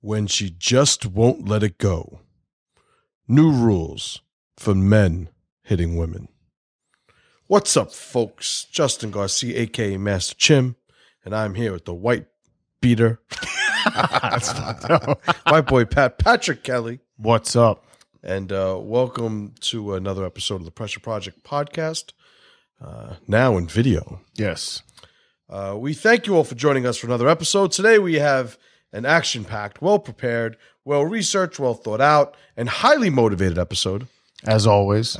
when she just won't let it go. New rules for men hitting women. What's up, folks? Justin Garcia, a.k.a. Master Chim, and I'm here with the white beater. White boy Patrick Kelly. What's up? And welcome to another episode of the Pressure Project podcast, now in video. Yes. We thank you all for joining us for another episode. Today we have an action-packed, well-prepared, well-researched, well-thought-out, and highly motivated episode. As always,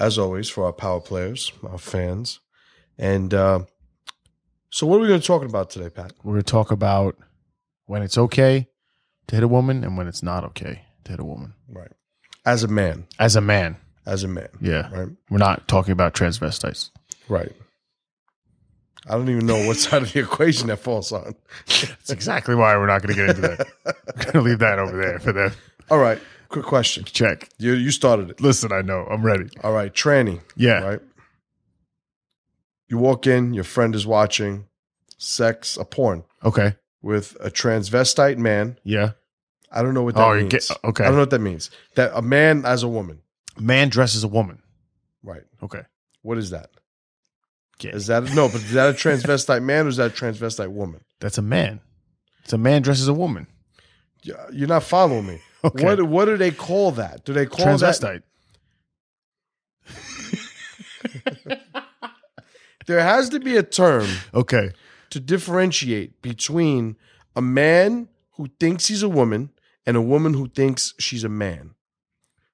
for our power players, our fans. And so what are we going to talk about today, Pat? we're going to talk about when it's okay to hit a woman and when it's not okay to hit a woman. Right. As a man. As a man. Right. Yeah. We're not talking about transvestites. Right. I don't even know what side of the equation that falls on. That's exactly why we're not going to get into that. We're going to leave that over there for them. All right. Quick question. Check. You started it. Listen, I know. I'm ready. All right. Tranny. Yeah. Right. You walk in, your friend is watching a porn Okay. with a transvestite man. Yeah. I don't know what that means. Okay. I don't know what that means. That a man as a woman. Man dresses a woman. Right. Okay. What is that? Okay. Is that but is that a transvestite man or is that a transvestite woman? That's a man. It's a man dresses a woman. You're not following me. Okay. What do they call that? Do they call Transvestite. that? There has to be a term Okay. to differentiate between a man who thinks he's a woman and a woman who thinks she's a man.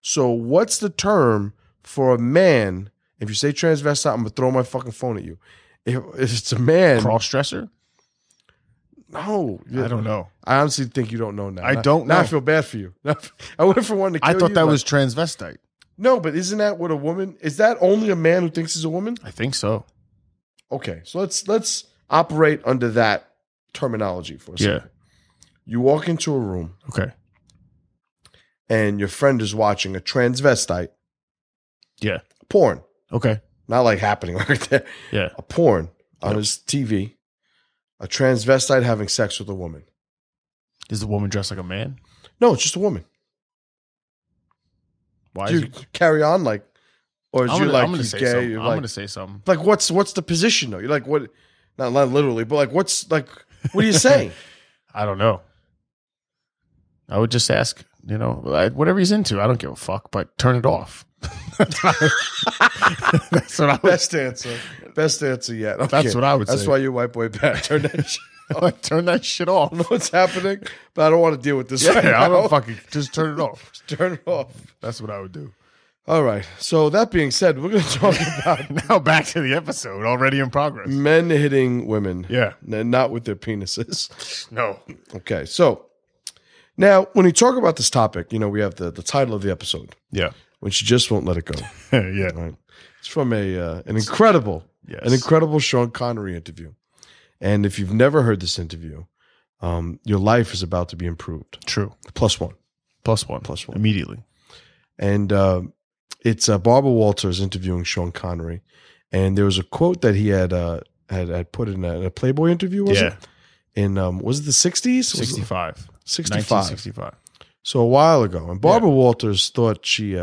So what's the term for a man? If you say transvestite, I'm going to throw my fucking phone at you. If it's a man. Cross-dresser? No. I don't know. I honestly think you don't know now. I don't know. Now I feel bad for you. I went for one to kill you. I thought that was transvestite. No, but isn't that what a woman? Is that only a man who thinks he's a woman? I think so. Okay, so let's operate under that terminology for a second. Yeah. You walk into a room Okay. and your friend is watching a transvestite Yeah. porn. Okay. Not like happening right there. Yeah. A porn on Yep. his TV. A transvestite having sex with a woman. Is the woman dressed like a man? No, it's just a woman. Why Do is you it? carry on like, or is I'm you gonna, like I'm gonna he's say gay? something. You're I'm like, gonna say something. like what's the position though? You're like what? Not literally, but like what's like? What are you saying? I don't know. I would just ask, whatever he's into. I don't give a fuck, but turn it off. That's what I would. Best answer yet. Okay. That's what I would say. That's why you're white boy Pat. Turn that shit. Turn that shit off. I know what's happening, but I don't want to deal with this. Yeah, right I now. don't fucking just turn it off. Just turn it off. That's what I would do. All right. So that being said, we're going to talk about Now back to the episode already in progress. men hitting women. Yeah. Not with their penises. No. Okay. So now when we talk about this topic, we have the title of the episode, Yeah. When She Just Won't Let It Go. Yeah. Right. It's from an incredible Sean Connery interview. And if you've never heard this interview, your life is about to be improved. True. +1. +1. Immediately. And it's Barbara Walters interviewing Sean Connery. And there was a quote that he had put in a Playboy interview, was it? In, was it the 60s? 65. 65. 1965. So a while ago. And Barbara Walters thought she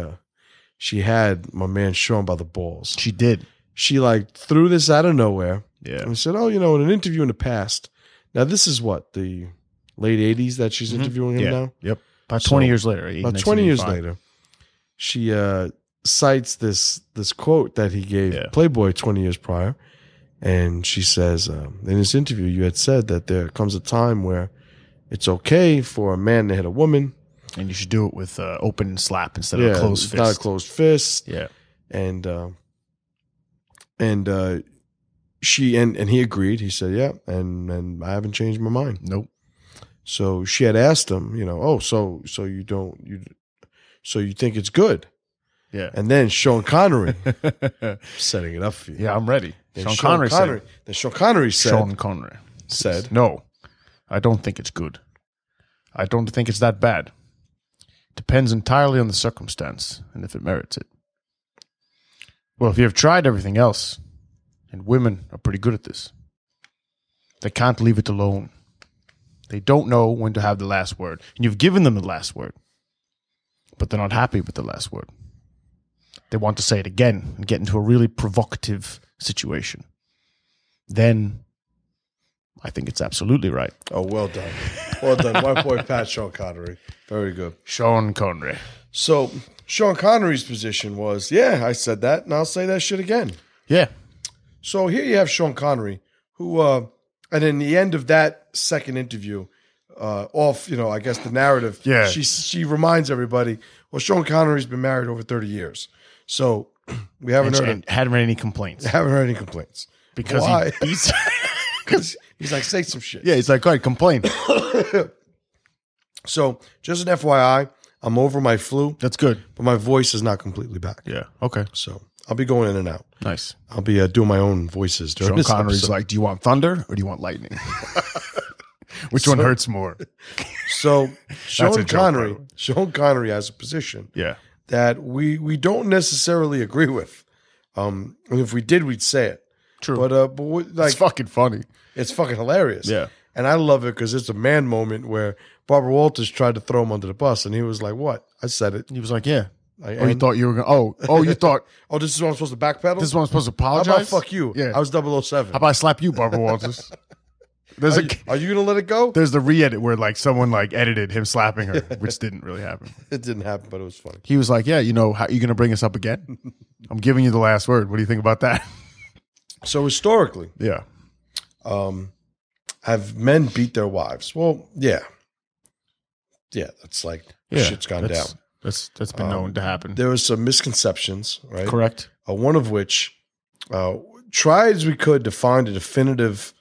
had my man Sean by the balls. She did. She threw this out of nowhere. Yeah. And said, in an interview in the past. Now, this is what, the late 80s that she's interviewing him now? Yep. About 20 years later. About 20 years later, she cites this quote that he gave Playboy 20 years prior. And she says, in this interview, you had said that there comes a time where it's okay for a man to hit a woman. And you should do it with open slap instead of a closed fist. Not a closed fist. Yeah. And he agreed. He said, yeah, and I haven't changed my mind. Nope. So she had asked him, so you think it's good? Yeah. And then Sean Connery setting it up for you. Yeah, I'm ready. Then Sean Connery said, no, I don't think it's good. I don't think it's that bad. Depends entirely on the circumstance and if it merits it. Well, if you have tried everything else, and women are pretty good at this, they can't leave it alone. They don't know when to have the last word. And you've given them the last word, but they're not happy with the last word. They want to say it again and get into a really provocative situation. Then I think it's absolutely right. Oh, well done. Well done. My boy Pat Sean Connery. Very good. Sean Connery. So Sean Connery's position was, yeah, I said that, and I'll say that shit again. Yeah. So here you have Sean Connery, who, and in the end of that second interview, I guess the narrative, Yeah. she reminds everybody, well, Sean Connery's been married over 30 years. So we haven't And hadn't heard any complaints. haven't heard any complaints. Because Why? he beats... Because he's like, say some shit. Yeah, he's like, go ahead, complain. So just an FYI, I'm over my flu, That's good. but my voice is not completely back. Yeah. Okay. So I'll be going in and out. Nice. I'll be doing my own voices during Sean this Connery's episode. like, do you want thunder or do you want lightning? Which one hurts more? So a Sean joke, Connery, by the way. Sean Connery has a position Yeah. that we don't necessarily agree with. And if we did, we'd say it. True. But It's fucking funny. it's fucking hilarious. Yeah. And I love it because it's a man moment where Barbara Walters tried to throw him under the bus, and he was like, "What? I said it." He was like, yeah. I, Oh, you thought you were going to, you thought oh, this is what I'm supposed to backpedal? this is what I'm supposed to How apologize? about fuck you? Yeah. I was 007. How about I slap you, Barbara Walters? There's Are you going to let it go? there's the re-edit where like someone like edited him slapping her, which didn't really happen. It didn't happen, but it was funny. He was like, yeah, how you going to bring us up again? I'm giving you the last word. What do you think about that? So historically, Yeah. have men beat their wives? Well, yeah. Yeah, that's like shit's gone down. That's been known to happen. There was some misconceptions, right? Correct. One of which, tried as we could to find a definitive,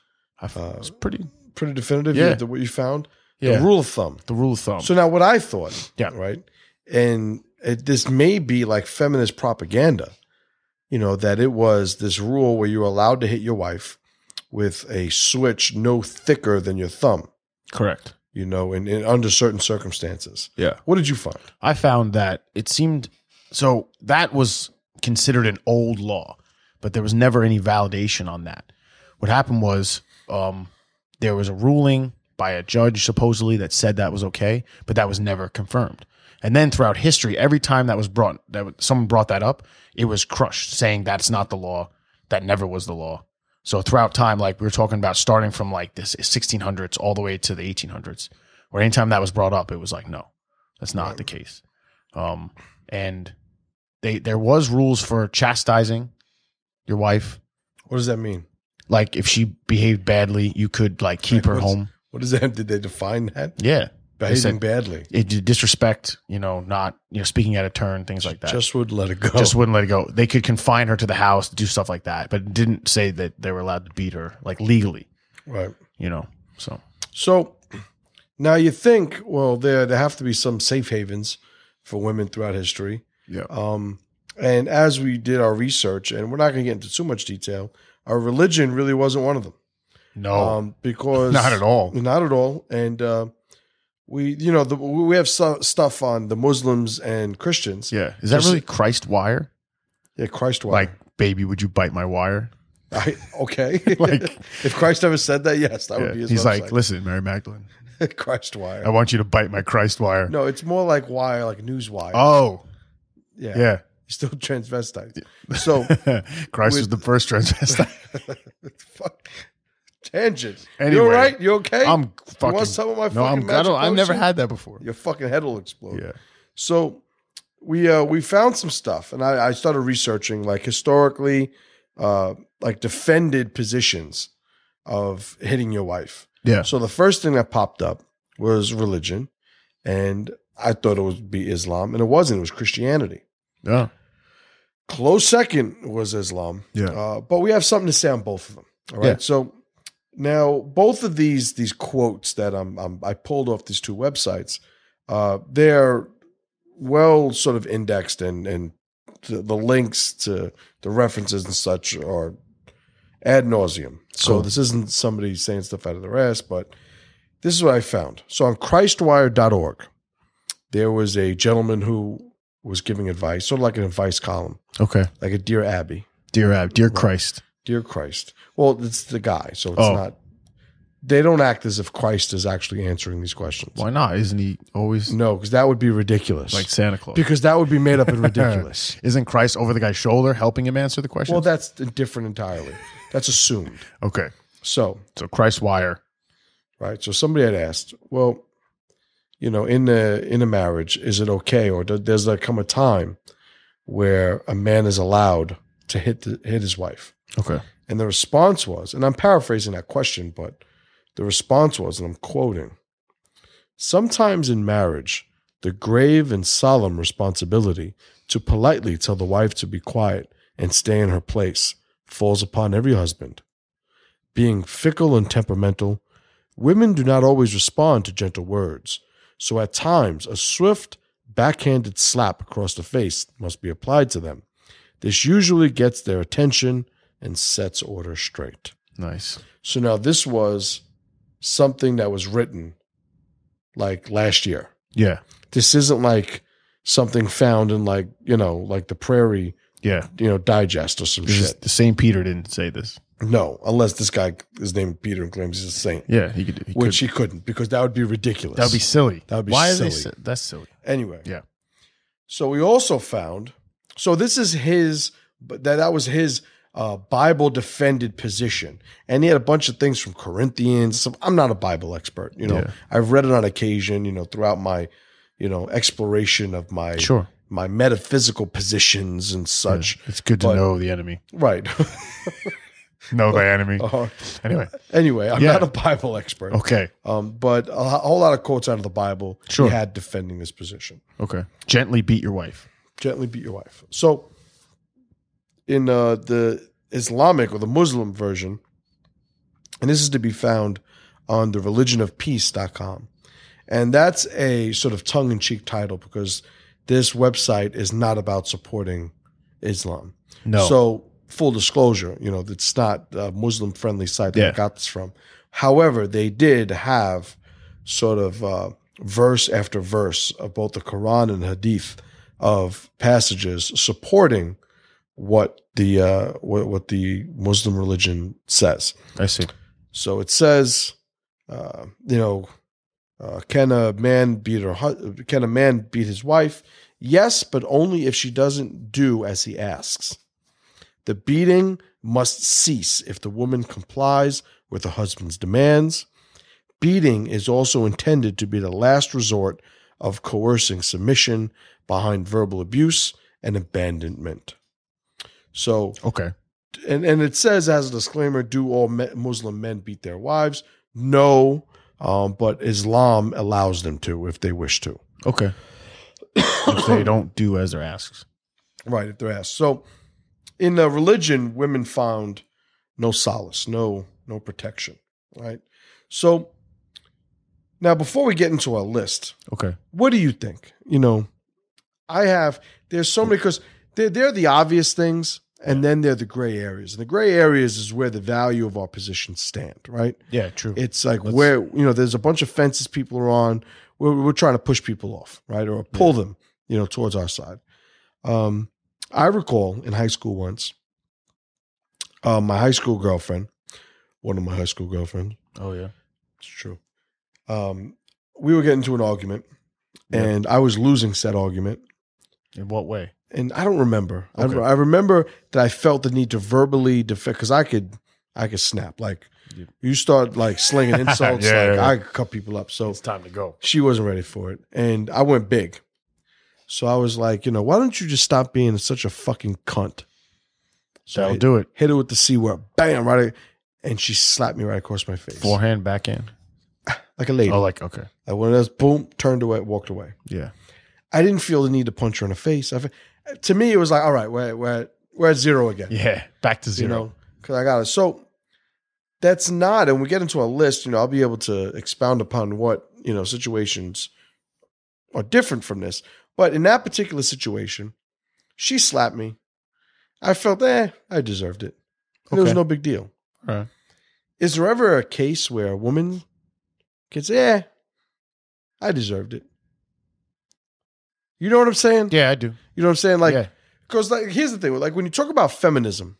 It's pretty definitive, Yeah. what you found, Yeah. the rule of thumb. the rule of thumb. So now what I thought, Yeah. right, and this may be like feminist propaganda, that it was this rule where you're allowed to hit your wife with a switch no thicker than your thumb, Correct. in under certain circumstances. Yeah. What did you find? I found that it seemed so that was considered an old law, but there was never any validation on that. What happened was there was a ruling by a judge supposedly that said that was okay, but that was never confirmed. And then throughout history, every time someone brought that up, it was crushed, saying that's not the law. That never was the law. So throughout time, like we were talking about, starting from like this 1600s all the way to the 1800s, where anytime that was brought up, it was like, no, that's not the case. And there was rules for chastising your wife. What does that mean? Like if she behaved badly, you could like keep her home. What does that? Did they define that? Yeah. They Behaving said badly. disrespect, not, speaking out of turn, things like that. Just would let it go. Just wouldn't let it go. They could confine her to the house, do stuff like that, but it didn't say that they were allowed to beat her, like legally, right. So So now you think, well, there have to be some safe havens for women throughout history. yeah, And as we did our research, and we're not going to get into too much detail, our religion really wasn't one of them. no, Because not at all. Not at all. And we have stuff on the Muslims and Christians. Yeah, is that Just- really Christ wire? Yeah, Christ wire. Like, baby, would you bite my wire? Okay. Like- if Christ ever said that, yes, that Yeah. would be his He's website. like, listen, Mary Magdalene, Christ wire. I want you to bite my Christ wire. No, it's more like wire, like news wire. Oh, yeah. yeah. He's still transvestite. So Christ was the first transvestite. fuck. Tangent. Anyway, you all right? You okay? I'm You fucking. want some of my no, fucking magic I've never potion? had that before. Your fucking head will explode. Yeah. So we found some stuff, and I started researching like historically, like defended positions of hitting your wife. Yeah. So the first thing that popped up was religion, and I thought it would be Islam, and it wasn't. It was Christianity. Yeah. Close second was Islam. Yeah. But we have something to say on both of them. All right. Yeah. So now both of these quotes that I pulled off these two websites, they're well sort of indexed and the links to the references and such are ad nauseum. So Cool. this isn't somebody saying stuff out of their ass, but this is what I found. So on Christwire.org, there was a gentleman who was giving advice, sort of like an advice column, Okay. like a Dear Abby, Dear Christ. Dear Christ. Well, it's the guy, so it's Oh. not. they don't act as if Christ is actually answering these questions. Why not? Isn't he always No, because that would be ridiculous. like Santa Claus? Because that would be made up and ridiculous. Isn't Christ over the guy's shoulder helping him answer the question? Well, that's different entirely. That's assumed. Okay. So, Christ wire. right. So somebody had asked, well, in a marriage, is it okay, or does there come a time where a man is allowed to hit his wife? Okay. And the response was, and I'm paraphrasing that question, but the response was, and I'm quoting, sometimes in marriage, the grave and solemn responsibility to politely tell the wife to be quiet and stay in her place falls upon every husband. Being fickle and temperamental, women do not always respond to gentle words, so at times a swift, backhanded slap across the face must be applied to them. This usually gets their attention and sets order straight. Nice. So now this was something that was written like last year. Yeah. This isn't like something found in like the Prairie, Yeah. Digest or some shit. The St. Peter didn't say this. No, unless this guy is named Peter and claims he's a saint. Yeah, he could. Which he couldn't, because that would be ridiculous. That would be silly. That would be Why silly. are they? That's silly. Anyway. Yeah. So we also found, so this is his, but that was his Bible defended position. And he had a bunch of things from Corinthians. So I'm not a Bible expert, Yeah. I've read it on occasion, throughout my, exploration of my, Sure. my metaphysical positions and such. Yeah. It's good to But- know the enemy. Right. Know the enemy. Anyway. I'm Yeah. not a Bible expert. Okay. But a whole lot of quotes out of the Bible Sure. he had defending this position. Okay. Gently beat your wife. Gently beat your wife. So in the Islamic or the Muslim version, and this is to be found on the religionofpeace.com. And that's a sort of tongue-in-cheek title because this website is not about supporting Islam. No. So full disclosure, it's not a Muslim-friendly site that I Yeah. got this from. However, they did have sort of verse after verse of both the Quran and Hadith of passages supporting what the Muslim religion says. I see. So it says, can a man beat his wife? Yes, but only if she doesn't do as he asks. The beating must cease if the woman complies with her husband's demands. Beating is also intended to be the last resort of coercing submission behind verbal abuse and abandonment. So, Okay. and it says as a disclaimer, do all Muslim men beat their wives? No, but Islam allows them to if they wish to. Okay. If they don't do as they're asked. Right, if they're asked. So in the religion, women found no solace, no protection, right? So now before we get into our list, Okay. what do you think? There's so many, because they're the obvious things, and then they're the gray areas. And the gray areas is where the value of our positions stand, right? Yeah, true. It's like where, there's a bunch of fences people are on. We're trying to push people off, right? Or pull them, towards our side. I recall in high school once, my high school girlfriend, one of my high school girlfriends. Oh, yeah. It's true. We were getting into an argument, and I was losing said argument. In what way? And I don't remember. Okay. I remember that I felt the need to verbally defend, because I could snap. Like, you start like slinging insults, I could cut people up. So It's time to go. she wasn't ready for it, and I went big. So I was like, why don't you just stop being such a fucking cunt? So That'll I do it. hit her with the C word, bam, right, and she slapped me right across my face, Forehand, backhand. like a lady. Oh, like, okay. I went as boom, turned away, walked away. Yeah. I didn't feel the need to punch her in the face. To me, it was like, all right, we're at zero again. Yeah. Back to zero. Because I got it. So that's not, and we get into a list, I'll be able to expound upon what, situations are different from this. But in that particular situation, she slapped me. I felt, I deserved it. And It was Okay. no big deal. All right. Is there ever a case where a woman can say, I deserved it? You know what I'm saying? Yeah, I do. You know what I'm saying? Like, Yeah. because here's the thing, like when you talk about feminism,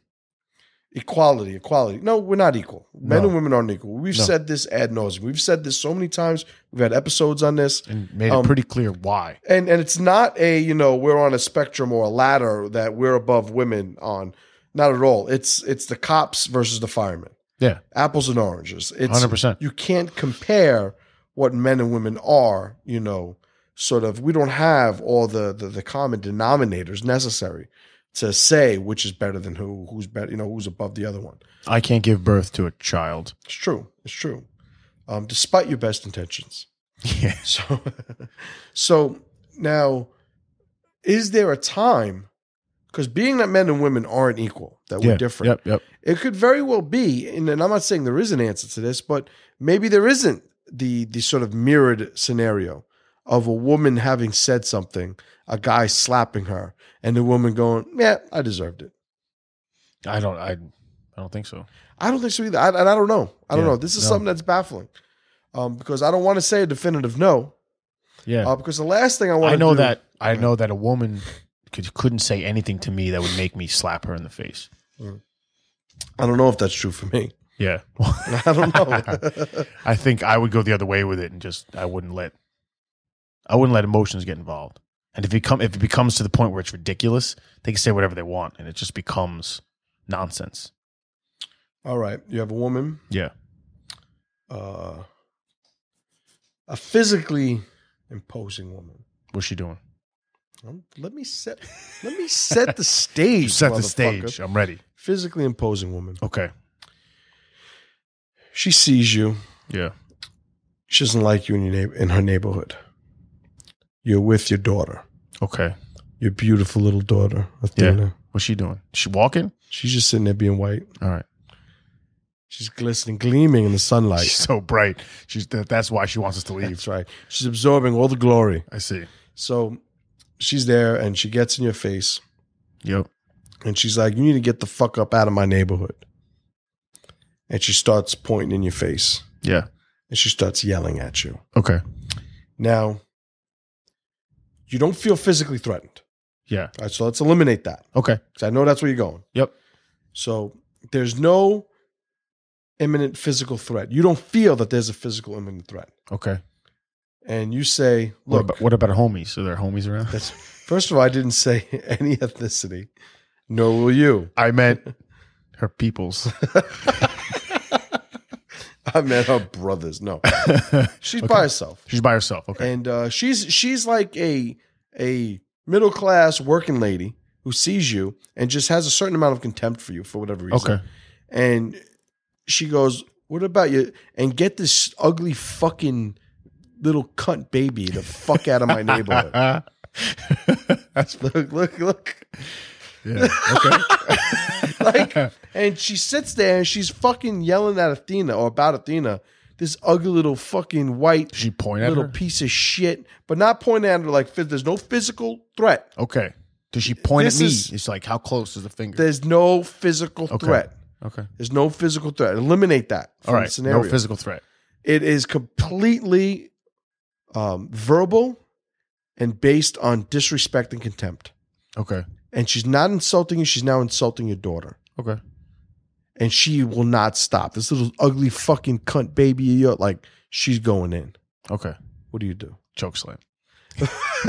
Equality. No, we're not equal. Men No. and women aren't equal. We've No. said this ad nauseum. We've said this so many times. We've had episodes on this. And made it pretty clear why. And it's not we're on a spectrum or a ladder that we're above women on. Not at all. It's the cops versus the firemen. Yeah. Apples and oranges. It's 100%. You can't compare what men and women are, sort of. We don't have all the common denominators necessary to say which is better than who's better, who's above the other one. I can't give birth to a child. It's true. Despite your best intentions. Yeah. So now, is there a time, because being that men and women aren't equal, that we're different, Yep. it could very well be, and I'm not saying there is an answer to this, but maybe there isn't the sort of mirrored scenario of a woman having said something, a guy slapping her, and the woman going, "Yeah, I deserved it." I don't think so. I don't think so either. I don't know. I don't Yeah, know. This is no. something that's baffling, because I don't want to say a definitive no. Yeah. Because the last thing I want I to know do, that I know that a woman couldn't say anything to me that would make me slap her in the face. I don't know if that's true for me. Yeah. I don't know. I think I would go the other way with it and just I wouldn't let emotions get involved. And if it becomes to the point where it's ridiculous, they can say whatever they want and it just becomes nonsense. All right. You have a woman, Yeah. a physically imposing woman. What's she doing? Let me set the stage. Set the motherfucker. stage. I'm ready. Physically imposing woman. Okay. She sees you. Yeah. She doesn't like you in her neighborhood. You're with your daughter, Okay. your beautiful little daughter, Athena. Yeah. What's she doing? She walking? She's just sitting there being white. All right. She's glistening, gleaming in the sunlight. She's so bright. That's why she wants us to leave. That's right. She's absorbing all the glory. I see. So she's there and she gets in your face Yep. and she's like, "You need to get the fuck up out of my neighborhood." And she starts pointing in your face Yeah. and she starts yelling at you. Okay. Now, you don't feel physically threatened. Yeah. All right, so let's eliminate that Okay. because I know that's where you're going. Yep. So there's no imminent physical threat. You don't feel that there's a physical imminent threat. Okay. And you say, "Look, What about homies? Are there homies around? that's, first of all, I didn't say any ethnicity, nor will you. I meant her peoples. I meant her brothers. No, she's by herself, She's by herself. Okay. and she's like a middle class working lady who sees you and just has a certain amount of contempt for you for whatever reason. Okay. And she goes, "What about you?" And get this ugly fucking little cunt baby the fuck out of my neighborhood. That's Look. yeah. Okay. And she sits there and she's fucking yelling at Athena or about Athena, this ugly little fucking white Does she point at little her? piece of shit, but not pointing at her like there's no physical threat. Okay. Does she point This at me? is- It's like how close is the finger? There's no physical threat. Okay. There's no physical threat. Eliminate that from All the right. scenario. No physical threat. It is completely verbal and based on disrespect and contempt. Okay. And she's not insulting you. She's now insulting your daughter. Okay. And she will not stop. This little ugly fucking cunt baby, you're like, she's going in. Okay. What do you do? Choke slam.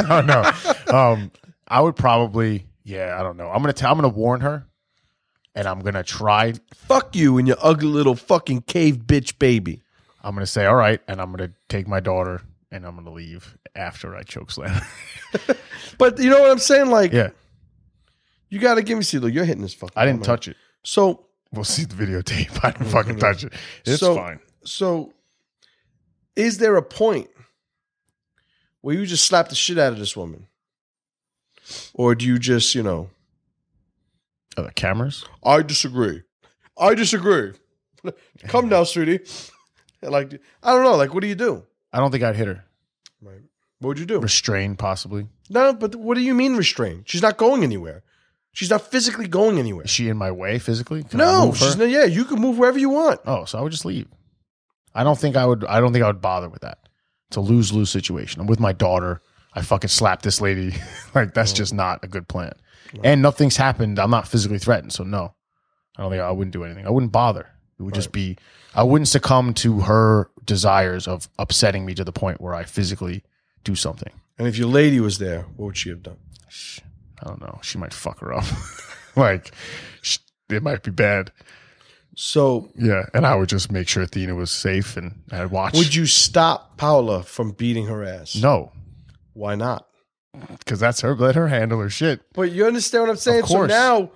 No. I would probably. Yeah. I don't know. I'm gonna warn her, and I'm gonna try. Fuck you and your ugly little fucking cave bitch baby. I'm gonna say all right, and I'm gonna take my daughter, and I'm gonna leave after I choke slam. But you know what I'm saying? Like, Yeah. you got to give me, see, look, you're hitting this fucking. I didn't woman. touch it. So, We'll see the videotape. I didn't fucking touch it. It's So- fine. so is there a point where you just slap the shit out of this woman? Or do you just, Are the cameras? I disagree. Come now, sweetie. Like, I don't know. Like, what do you do? I don't think I'd hit her. Right. What would you do? Restrain, possibly. No, but what do you mean restrain? She's not going anywhere. She's not physically going anywhere. Is she in my way physically? Can I No, move her? she's not. Yeah, you can move wherever you want. Oh, so I would just leave. I don't think I would bother with that. It's a lose-lose situation. I'm with my daughter. I fucking slapped this lady. Like, that's just not a good plan. And nothing's happened. I'm not physically threatened, so no. I don't think I wouldn't do anything. I wouldn't bother. It would just be, I wouldn't succumb to her desires of upsetting me to the point where I physically do something. And if your lady was there, what would she have done? I don't know. She might fuck her up. Like, it might be bad. So Yeah, and I would just make sure Athena was safe and I'd watch. would you stop Paula from beating her ass? No, Why not? because that's her. Let her handle her shit. But you understand what I'm saying? Of course.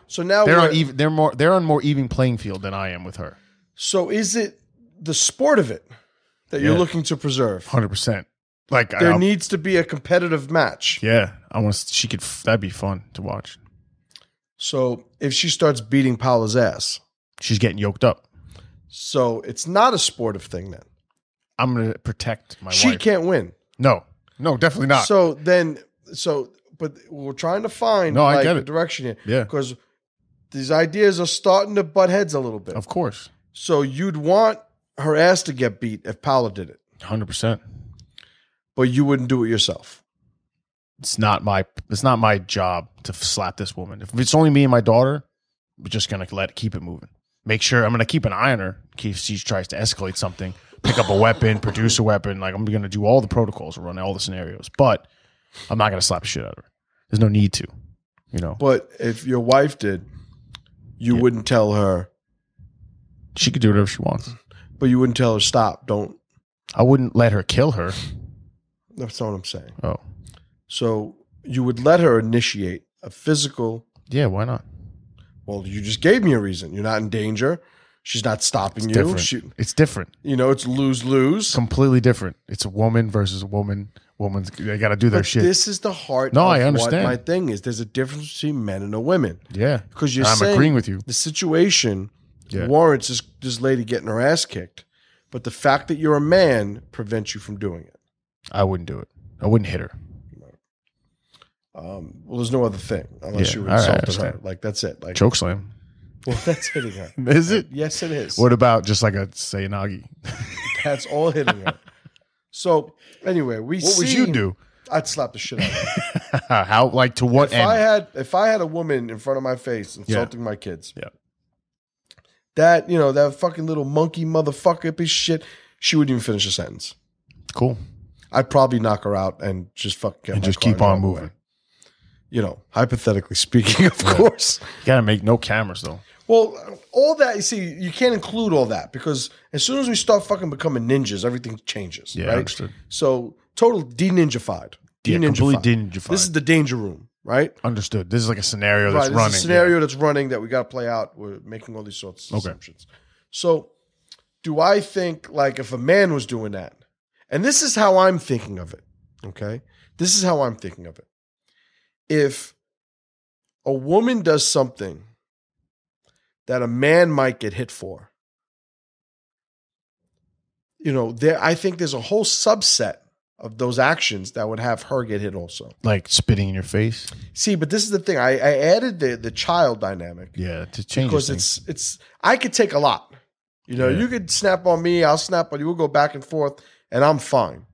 So now They're we're- on even. They're on more even playing field than I am with her. So is it the sport of it that you're Yeah. looking to preserve? 100%. Like There needs to be a competitive match. yeah, I want. She could. That'd be fun to watch. So if she starts beating Paula's ass, She's getting yoked up. so it's not a sportive thing then. I'm gonna protect my She wife. can't win. No, definitely not. But we're trying to find No, I like get a it. direction here. Yeah. Because these ideas are starting to butt heads a little bit. Of course, So you'd want her ass to get beat if Paula did it, 100%. but you wouldn't do it yourself. It's not my job to slap this woman. If it's only me and my daughter, we're just gonna keep it moving. Make sure I'm gonna keep an eye on her in case she tries to escalate something, pick up a weapon, produce a weapon. Like I'm gonna do all the protocols, run all the scenarios, but I'm not gonna slap the shit out of her. There's no need to, you know. But if your wife did, you wouldn't tell her, She could do whatever she wants. but you wouldn't tell her, stop, don't. I wouldn't let her kill her. That's not what I'm saying. Oh, So you would let her initiate a physical. yeah, why not? Well, you just gave me a reason. You're not in danger. She's not stopping you. Different. It's different. It's lose-lose. Completely different. It's a woman versus a woman. They got to do their But shit. this is the heart No, of I understand. what my thing is. There's a difference between men and a women. Yeah, Because you're I'm saying agreeing with you. the situation Yeah. warrants this lady getting her ass kicked. But the fact that you're a man prevents you from doing it. I wouldn't do it. I wouldn't hit her. Well, there's no other thing unless Yeah, you all right, I insulted her. understand. Like, that's it. Like, Choke slam. well, that's hitting her. Is it? Yes, it is. What about just like a Sayanagi? That's all hitting her. So, anyway, What would you do? I'd slap the shit out of her. How? Like to what end? If I had a woman in front of my face insulting my kids, Yeah. that fucking little monkey motherfucker piece of shit, she wouldn't even finish a sentence. Cool. I'd probably knock her out and just fucking get in And my just car keep drive on away. moving. Hypothetically speaking, of course. You gotta make no cameras though. Well, all that, you see, you can't include all that because as soon as we start fucking becoming ninjas, everything changes. Yeah, right? understood. So total de-ninjified. Yeah, completely de-ninjified. This is the danger room, right? Understood. This is like a scenario that's This running. is a scenario that's running that we got to play out. We're making all these sorts of assumptions. So, do I think like if a man was doing that, and this is how I'm thinking of it, okay? This is how I'm thinking of it. If a woman does something that a man might get hit for, I think there's a whole subset of those actions that would have her get hit also. Like spitting in your face. See, but this is the thing. I added the child dynamic. Yeah, to change Because things. it's I could take a lot. Yeah. You could snap on me, I'll snap on you, we'll go back and forth, and I'm fine.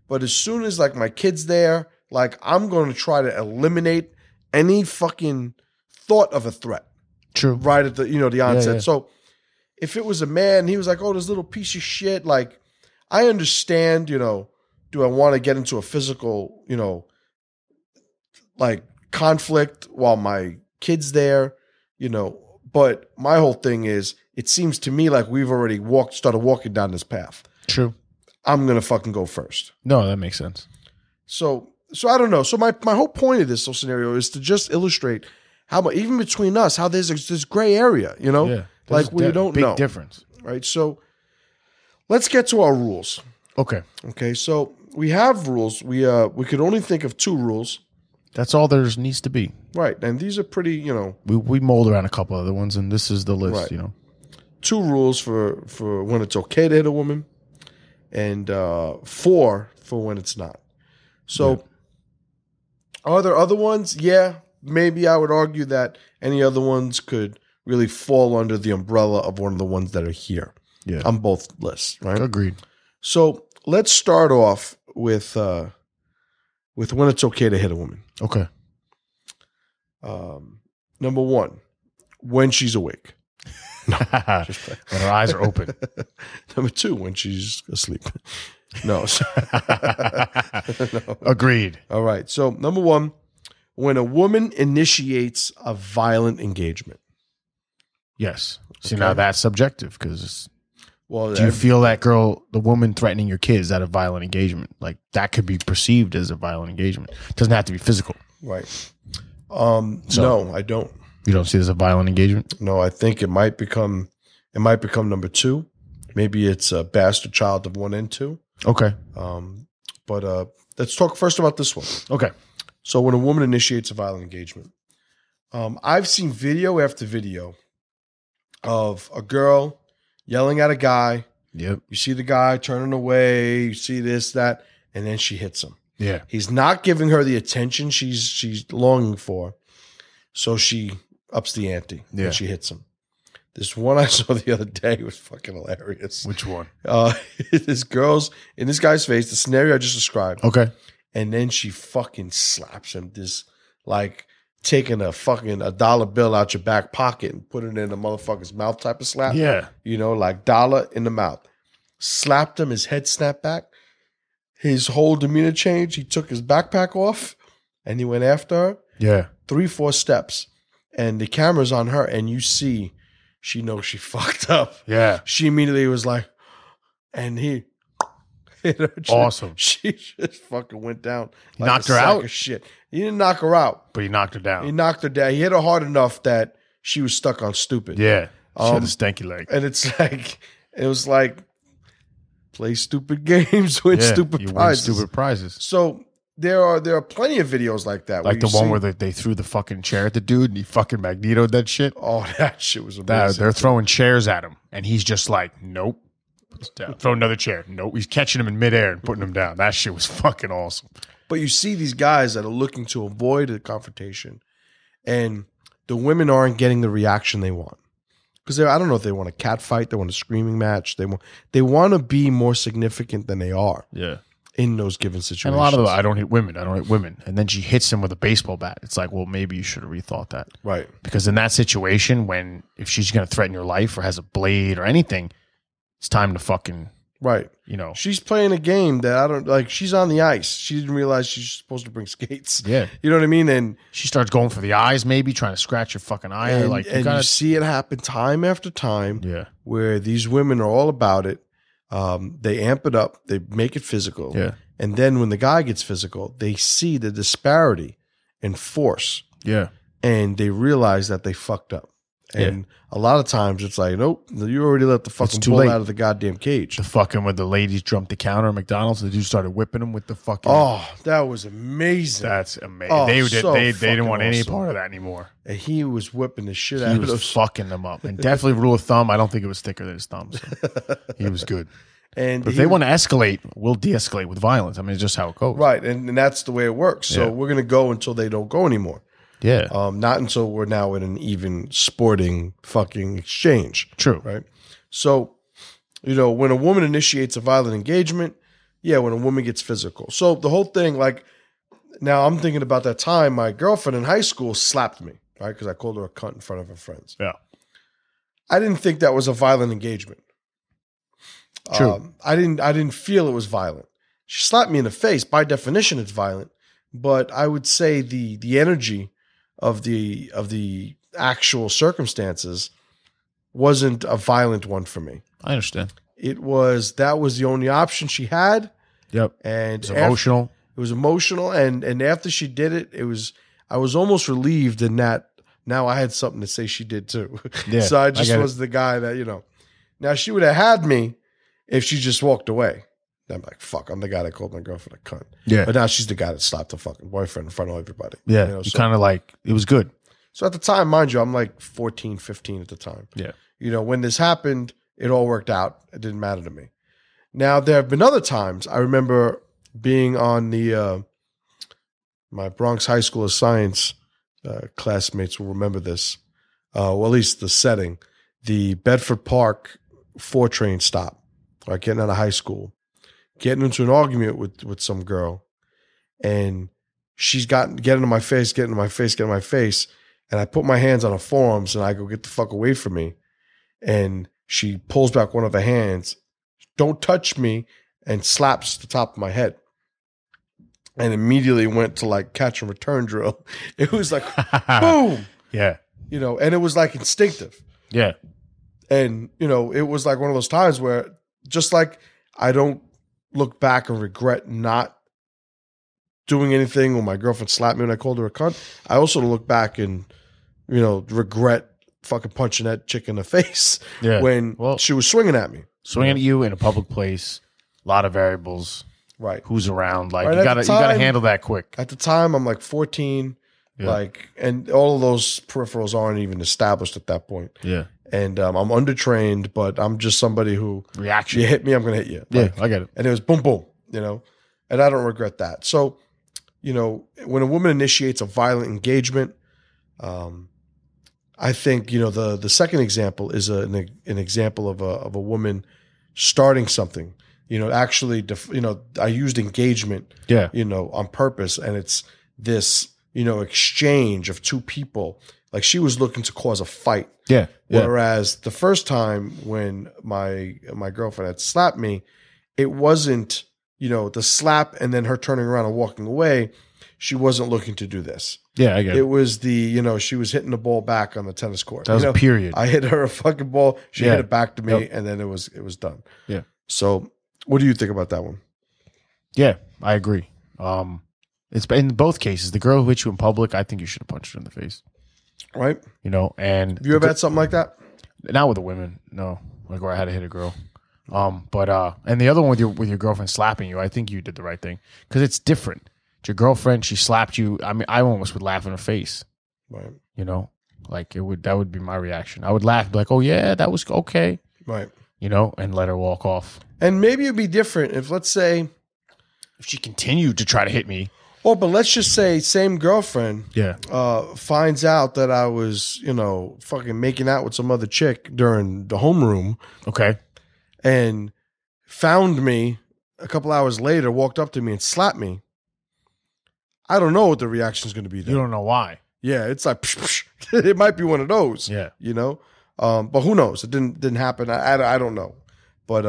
But as soon as like my kid's there, like I'm going to try to eliminate any fucking thought of a threat True. right at the onset. yeah. So if it was a man, he was like, oh, this little piece of shit. Like I understand, do I want to get into a physical, like conflict while my kid's there, but my whole thing is, it seems to me like we've already started walking down this path. True. I'm going to fucking go first. No, that makes sense. So I don't know. So my whole point of this whole scenario is to just illustrate how much, even between us, how there's this gray area, Yeah. like we don't big know. difference. Right. So let's get to our rules. Okay. Okay. So we have rules. We could only think of 2 rules. That's all there needs to be. Right. And these are pretty, We mold around a couple other ones, and this is the list, Right. 2 rules for when it's okay to hit a woman, and 4 for when it's not. So, are there other ones? Yeah, maybe I would argue that any other ones could really fall under the umbrella of one of the ones that are here Yeah. on both lists, right? Agreed. So let's start off with when it's okay to hit a woman. Okay. Number 1, when she's awake. When her eyes are open. Number 2, when she's asleep. No. No. Agreed. All right. So number 1, when a woman initiates a violent engagement. Yes. See, Okay. now that's subjective because Well, do you feel that girl, the woman threatening your kids, that a violent engagement? Like that could be perceived as a violent engagement. It doesn't have to be physical. right? So- No, I don't. You don't see it as a violent engagement? No, I think it might become number 2. Maybe it's a bastard child of 1 and 2. Okay. But let's talk first about this one. Okay. So when a woman initiates a violent engagement, I've seen video after video of a girl yelling at a guy. Yep. You see the guy turning away. You see this, that, and then she hits him. Yeah. He's not giving her the attention she's longing for, so she ups the ante Yeah. and she hits him. This one I saw the other day was fucking hilarious. Which one? This girl's in this guy's face, the scenario I just described, Okay. and then she fucking slaps him. This like taking a fucking $1 bill out your back pocket and put it in the motherfucker's mouth type of slap. Yeah. You know, like dollar in the mouth. Slapped him, his head snapped back. His whole demeanor changed. He took his backpack off and he went after her. Yeah. 3-4 steps. And the camera's on her, and you see she knows she fucked up. Yeah. She immediately was like, and he hit her. Awesome. She just fucking went down. Like Knocked a her sack out? of shit. He didn't knock her out. But he knocked her He down. knocked her down. He hit her hard enough that she was stuck on stupid. Yeah. She had a Um, stanky leg. And it was like, play stupid games, win Yeah, stupid you prizes. win stupid prizes. So there are plenty of videos like that. Like the you one see- where they threw the fucking chair at the dude and he fucking magnetoed that shit. Oh, that shit was That, amazing. they're throwing chairs at him and he's just like, nope. Puts it down. Throw another chair. Nope. He's catching him in midair and putting him down. That shit was fucking awesome. But you see these guys that are looking to avoid a confrontation, and the women aren't getting the reaction they want. Because I don't know if they want a cat fight, they want a screaming match, they want to be more significant than they are Yeah. in those given situations. And a lot of them, I don't hit women. I don't hit women. And then she hits him with a baseball bat. It's like, well, maybe you should have rethought that. right. Because in that situation, if she's going to threaten your life or has a blade or anything, it's time to fucking, Right. you know. She's playing a game that I don't like. She's on the ice. She didn't realize she's supposed to bring skates. Yeah. You know what I mean? And She starts going for the eyes, maybe trying to scratch your fucking eye. and, Like, you and you gotta, see it happen time after time yeah. where these women are all about it. They amp it up. They make it physical. Yeah. And then when the guy gets physical, they see the disparity in force Yeah. and they realize that they fucked up. And a lot of times it's like, nope, you already let the fucking too bull late. out of the goddamn cage. The fucking when the ladies jumped the counter at McDonald's, the dude started whipping them with the fucking. Oh, that was amazing. That's amazing. Oh, they so didn't fucking want any awesome. part of that anymore. And he was whipping the shit out He of was those. fucking them up. And definitely rule of thumb, I don't think it was thicker than his thumb. So he was good. And But if he- they want to escalate, we'll de-escalate with violence. I mean, it's just how it goes. right, and that's the way it works. So Yeah. we're gonna go until they don't go anymore. Yeah. Not until we're now in an even sporting fucking exchange. True. Right. So, when a woman initiates a violent engagement, when a woman gets physical. So the whole thing, like, now I'm thinking about that time my girlfriend in high school slapped me, right? Because I called her a cunt in front of her friends. Yeah. I didn't think that was a violent engagement. True. I didn't feel it was violent. She slapped me in the face. By definition, it's violent. But I would say the energy of the actual circumstances wasn't a violent one for me. I understand. That was the only option she had, Yep. and It's emotional. It was emotional, and after she did it, I was almost relieved in that now I had something to say she did too. Yeah, So I I just get it. was the guy that Now she would have had me if she just walked away. I'm like, fuck, I'm the guy that called my girlfriend a cunt. Yeah. But now she's the guy that slapped her fucking boyfriend in front of everybody. Yeah. You kind of like, it was good. So at the time, mind you, I'm like 14, 15 at the time. Yeah. When this happened, it all worked out. It didn't matter to me. Now, there have been other times. I remember being on my Bronx High School of Science classmates will remember this, well, at least the setting, the Bedford Park 4 train stop, right, getting out of high school, getting into an argument with some girl, and she's getting in my face, and I put my hands on her forearms, and I go, get the fuck away from me. and she pulls back one of her hands, "Don't touch me," and slaps the top of my head. And immediately went to like catch and return drill. It was like, boom. Yeah. You know, and it was like instinctive. Yeah. And, you know, it was like one of those times where just like I don't look back and regret not doing anything when my girlfriend slapped me when I called her a cunt, I also don't look back and, you know, regret fucking punching that chick in the face when she was swinging at me. Swinging at you in a public place, a lot of variables. Right. Who's around? Like Right, you gotta handle that quick. At the time, I'm like 14. Yeah. Like, and all of those peripherals aren't even established at that point. Yeah. And I'm undertrained, but I'm just somebody who reaction. You hit me, I'm going to hit you. Yeah, I get it. And it was boom, boom, you know, and I don't regret that. So, you know, when a woman initiates a violent engagement, I think, you know, the second example is an example of a woman starting something, you know, actually, you know, I used engagement, you know, on purpose. And it's this, you know, exchange of two people. Like she was looking to cause a fight. Yeah. Whereas the first time when my girlfriend had slapped me, it wasn't, you know, the slap and then her turning around and walking away. She wasn't looking to do this. Yeah, I get it. It was the, you know, she was hitting the ball back on the tennis court. That was a period. I hit her a fucking ball. She hit it back to me, and then it was done. Yeah. So, what do you think about that one? Yeah, I agree. It's in both cases. The girl who hit you in public, I think you should have punched her in the face. Right. You know, and have you ever had something like that? Not with the women, no. Like where I had to hit a girl. But and the other one with your girlfriend slapping you, I think you did the right thing because it's different. It's your girlfriend, she slapped you. I mean, I almost would laugh in her face. Right. You know, like that would be my reaction. I would laugh, be like, "Oh yeah, that was okay." Right. You know, and let her walk off. And maybe it'd be different if, let's say, if she continued to try to hit me. Oh, but let's just say same girlfriend finds out that I was, you know, fucking making out with some other chick during the homeroom. Okay. And found me a couple hours later, walked up to me and slapped me. I don't know what the reaction is going to be then. You don't know why. Yeah, it's like, psh, psh. It might be one of those. Yeah. You know? But who knows? It didn't happen. I don't know. But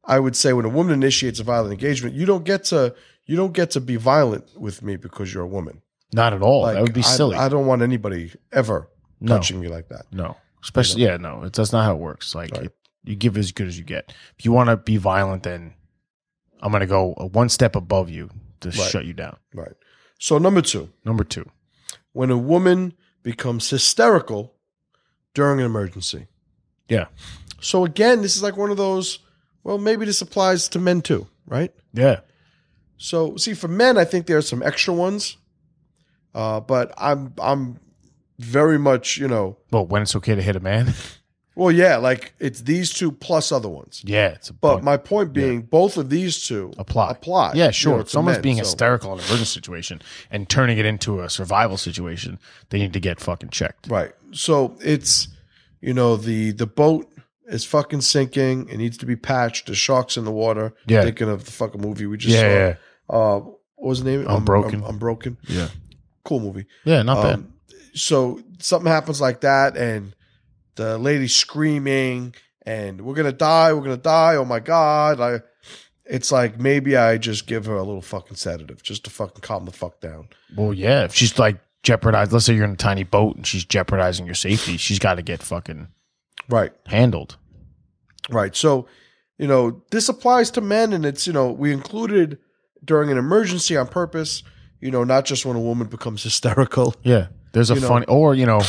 I would say when a woman initiates a violent engagement, you don't get to be violent with me because you're a woman. Not at all. Like, that would be silly. I don't want anybody ever touching me like that. No. Especially, no. That's not how it works. Like, you give as good as you get. If you want to be violent, then I'm going to go one step above you to shut you down. Right. So number two. When a woman becomes hysterical during an emergency. Yeah. So again, this is like one of those, well, maybe this applies to men too, right? Yeah. So, see, for men, I think there are some extra ones, but I'm very much, you know. Well, when it's okay to hit a man? Well, yeah, like it's these two plus other ones. Yeah. But my point being, both of these two apply. Yeah, sure. You know, if someone's men, being hysterical in an emergency situation and turning it into a survival situation, they need to get fucking checked. Right. So it's, you know, the boat is fucking sinking. It needs to be patched. The shark's in the water. Yeah. Thinking of the fucking movie we just saw. Yeah. What was the name? Unbroken. Unbroken. Yeah. Cool movie. Yeah, not bad. So something happens like that, and the lady's screaming, and we're gonna die. Oh my god! It's like maybe I just give her a little fucking sedative just to fucking calm the fuck down. Well, yeah. If she's like jeopardized, let's say you're in a tiny boat and she's jeopardizing your safety, she's got to get fucking handled. Right. So, you know, this applies to men, and it's, you know, we included during an emergency on purpose, you know, not just when a woman becomes hysterical. Yeah. There's a funny, or, you know,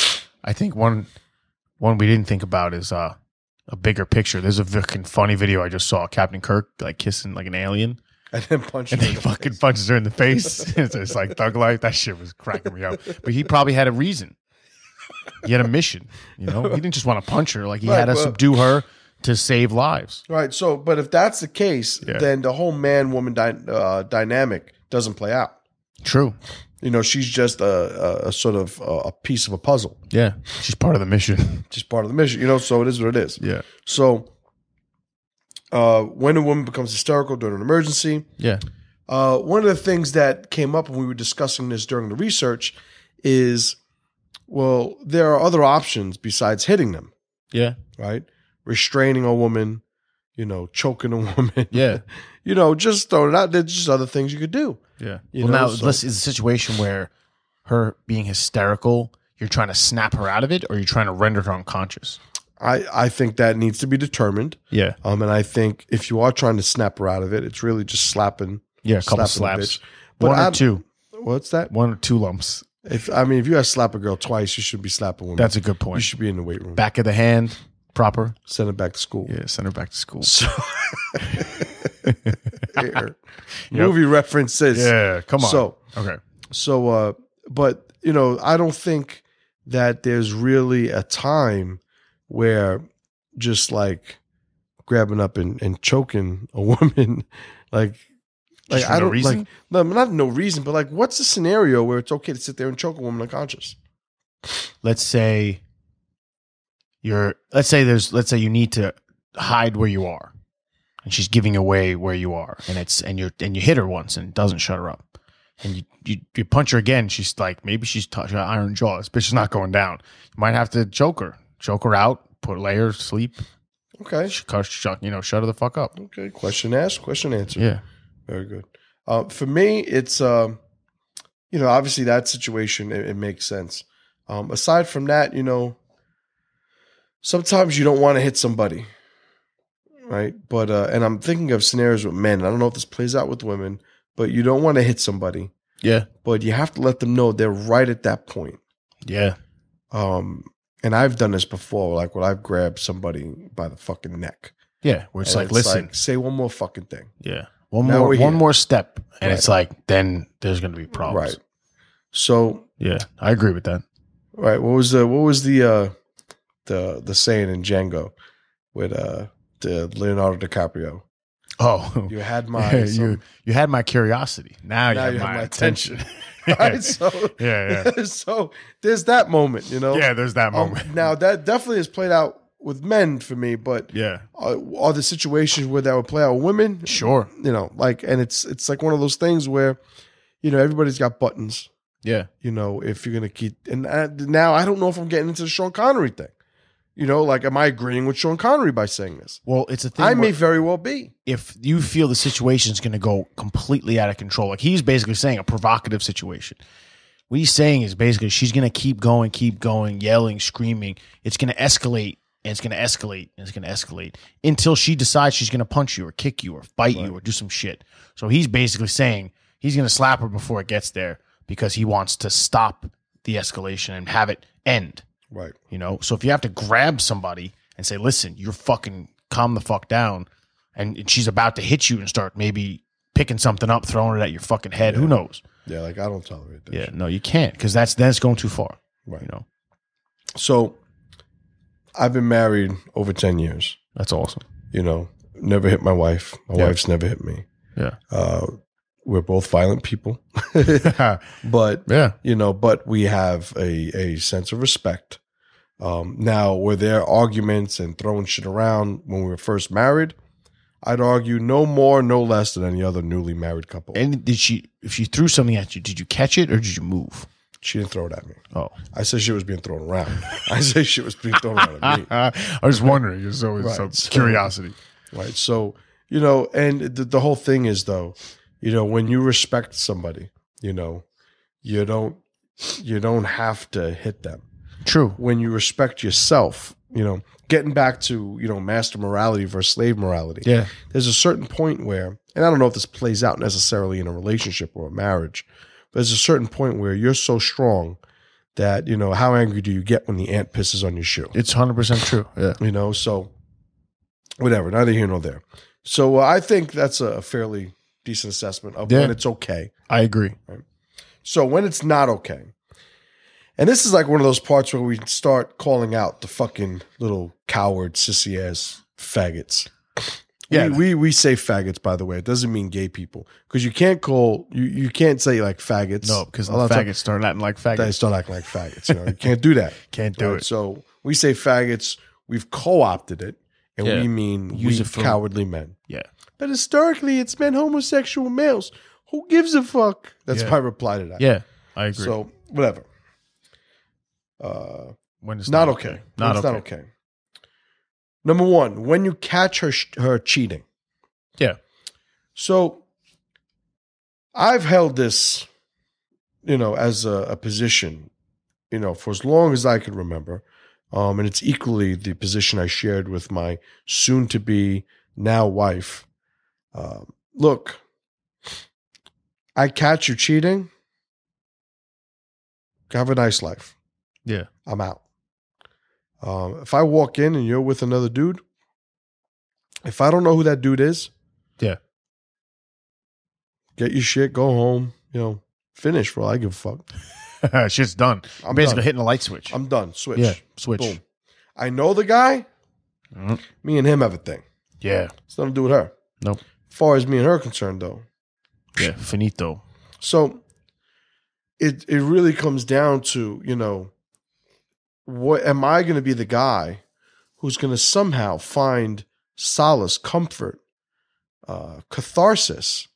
I think one we didn't think about is a bigger picture. There's a fucking funny video I just saw, Captain Kirk like kissing like an alien. And then punches her in the face. It's like Thug Life. That shit was cracking me up. But he probably had a reason. He had a mission. You know, he didn't just want to punch her. Like he had to subdue her to save lives. Right. So, but if that's the case, then the whole man-woman dynamic doesn't play out. True. You know, she's just a sort of a piece of a puzzle. Yeah. She's part of the mission. Just part of the mission. You know, so it is what it is. Yeah. So when a woman becomes hysterical during an emergency. Yeah. One of the things that came up when we were discussing this during the research is, well, there are other options besides hitting them. Yeah. right? Restraining a woman, choking a woman. Yeah. Just throwing it out. There's just other things you could do. Yeah. You Well, know, now so- this is a situation where her being hysterical, you're trying to snap her out of it, or you're trying to render her unconscious. I think that needs to be determined. Yeah. And I think if you are trying to snap her out of it, it's really just slapping. Yeah. A couple slapping the slaps. bitch. But One I- or two. What's that? 1 or 2 lumps. If you gotta slap a girl twice, you should be slapping women. That's a good You point. should be in the weight room. Back of the hand, proper. Send her back to school. Yeah. Send her back to school. So, movie references. Yeah. Come on. So, okay. but I don't think that there's really a time where just like grabbing up and choking a woman, like Just for I no don't reason? like no, not no reason, but like what's the scenario where it's okay to sit there and choke a woman unconscious? Let's say you need to hide where you are, and she's giving away where you are, and you hit her once and it doesn't shut her up, and you punch her again. She's like, maybe she's got iron jaw. This bitch is not going down. You might have to choke her out, lay her to sleep, Okay. shut her the fuck up. Okay. Question asked, question answered. Yeah, Very good. For me, it's obviously that situation it makes sense. Aside from that, sometimes you don't want to hit somebody, right? But and I'm thinking of scenarios with men. I don't know if this plays out with women, but you don't want to hit somebody, yeah, but you have to let them know they're right at that point. yeah, And I've done this before, like when I've grabbed somebody by the fucking neck. yeah. Where it's And like, listen, say one more fucking thing. yeah, one Now we're more here. step, and Right. it's like then there's gonna be problems. Right. So Yeah, I agree with that. right, what was the saying in Django with the Leonardo DiCaprio? Oh, You had my yeah, you had my curiosity. Now you Now have my attention. right? So yeah, so there's that moment, yeah. There's that moment. Now that definitely has played out with men for me, but Yeah, are the situations where that would play out with women? sure. And it's like one of those things where everybody's got buttons. Yeah, If you're gonna keep, and now I don't know if I'm getting into the Sean Connery thing. Am I agreeing with Sean Connery by saying this? well, it's a thing. I may where very well be. if you feel the situation is going to go completely out of control, like he's basically saying a provocative situation. What he's saying is basically she's going to keep going, yelling, screaming. It's going to escalate, and it's going to escalate, and it's going to escalate until she decides she's going to punch you or kick you or bite you or do some shit. So he's basically saying he's going to slap her before it gets there because he wants to stop the escalation and have it end. Right. So if you have to grab somebody and say, listen, you're fucking calm the fuck down, and she's about to hit you and start maybe picking something up, throwing it at your fucking head, who knows? Yeah, like I don't tolerate that. Yeah, no, you can't, because that's going too far. Right. You know, So I've been married over 10 years. that's awesome. Never hit my wife. My Yeah. wife's never hit me. Yeah. We're both violent people, but Yeah. but we have a sense of respect. Now, were there arguments and throwing shit around when we were first married? I'd argue no more, no less than any other newly married couple. And if she threw something at you, did you catch it or did you move? She didn't throw it at me. Oh, I said shit was being thrown around. I say shit was being thrown around at me. I was wondering. It's always Right. some So- curiosity. Right. So, and the whole thing is though, when you respect somebody, you don't have to hit them. True. When you respect yourself, getting back to, master morality versus slave morality. Yeah. There's a certain point where, and I don't know if this plays out necessarily in a relationship or a marriage, but there's a certain point where you're so strong that, how angry do you get when the ant pisses on your shoe? It's 100% true. Yeah. So whatever, neither here nor there. So I think that's a fairly decent assessment of when it's okay. I agree. So when it's not okay, and this is like one of those parts where we start calling out the fucking little coward, sissy ass faggots. Yeah. We say faggots, by the way. It doesn't mean gay people, because you can't call you can't say like faggots. No, because A the lot of times faggots start acting like They faggots. start acting like faggots. You can't do that. Can't do Right? it. So we say faggots. We've co-opted it, and Yeah. we mean Use we it for- cowardly men. Yeah. But historically, it's been homosexual males. Who gives a fuck? That's Yeah. my reply to that. Yeah. I agree. So whatever. When it's Not okay. Not It's okay. not okay. Number one, when you catch her cheating. Yeah. So I've held this, as a position, for as long as I can remember. And it's equally the position I shared with my soon-to-be now wife. Look, I catch you cheating. Have a nice life. Yeah. I'm out. If I walk in and you're with another dude, if I don't know who that dude is, yeah, get your shit, go home, finish for all I give a fuck. Shit's done. I'm basically done. hitting a light switch. I'm done. Switch. Yeah, switch. Boom. I know the guy. Mhm. Me and him have a thing. Yeah. It's nothing to do with her. Nope. As far as me and her are concerned, though. Yeah, finito. So it really comes down to, what am I going to be the guy who's going to somehow find solace, comfort, catharsis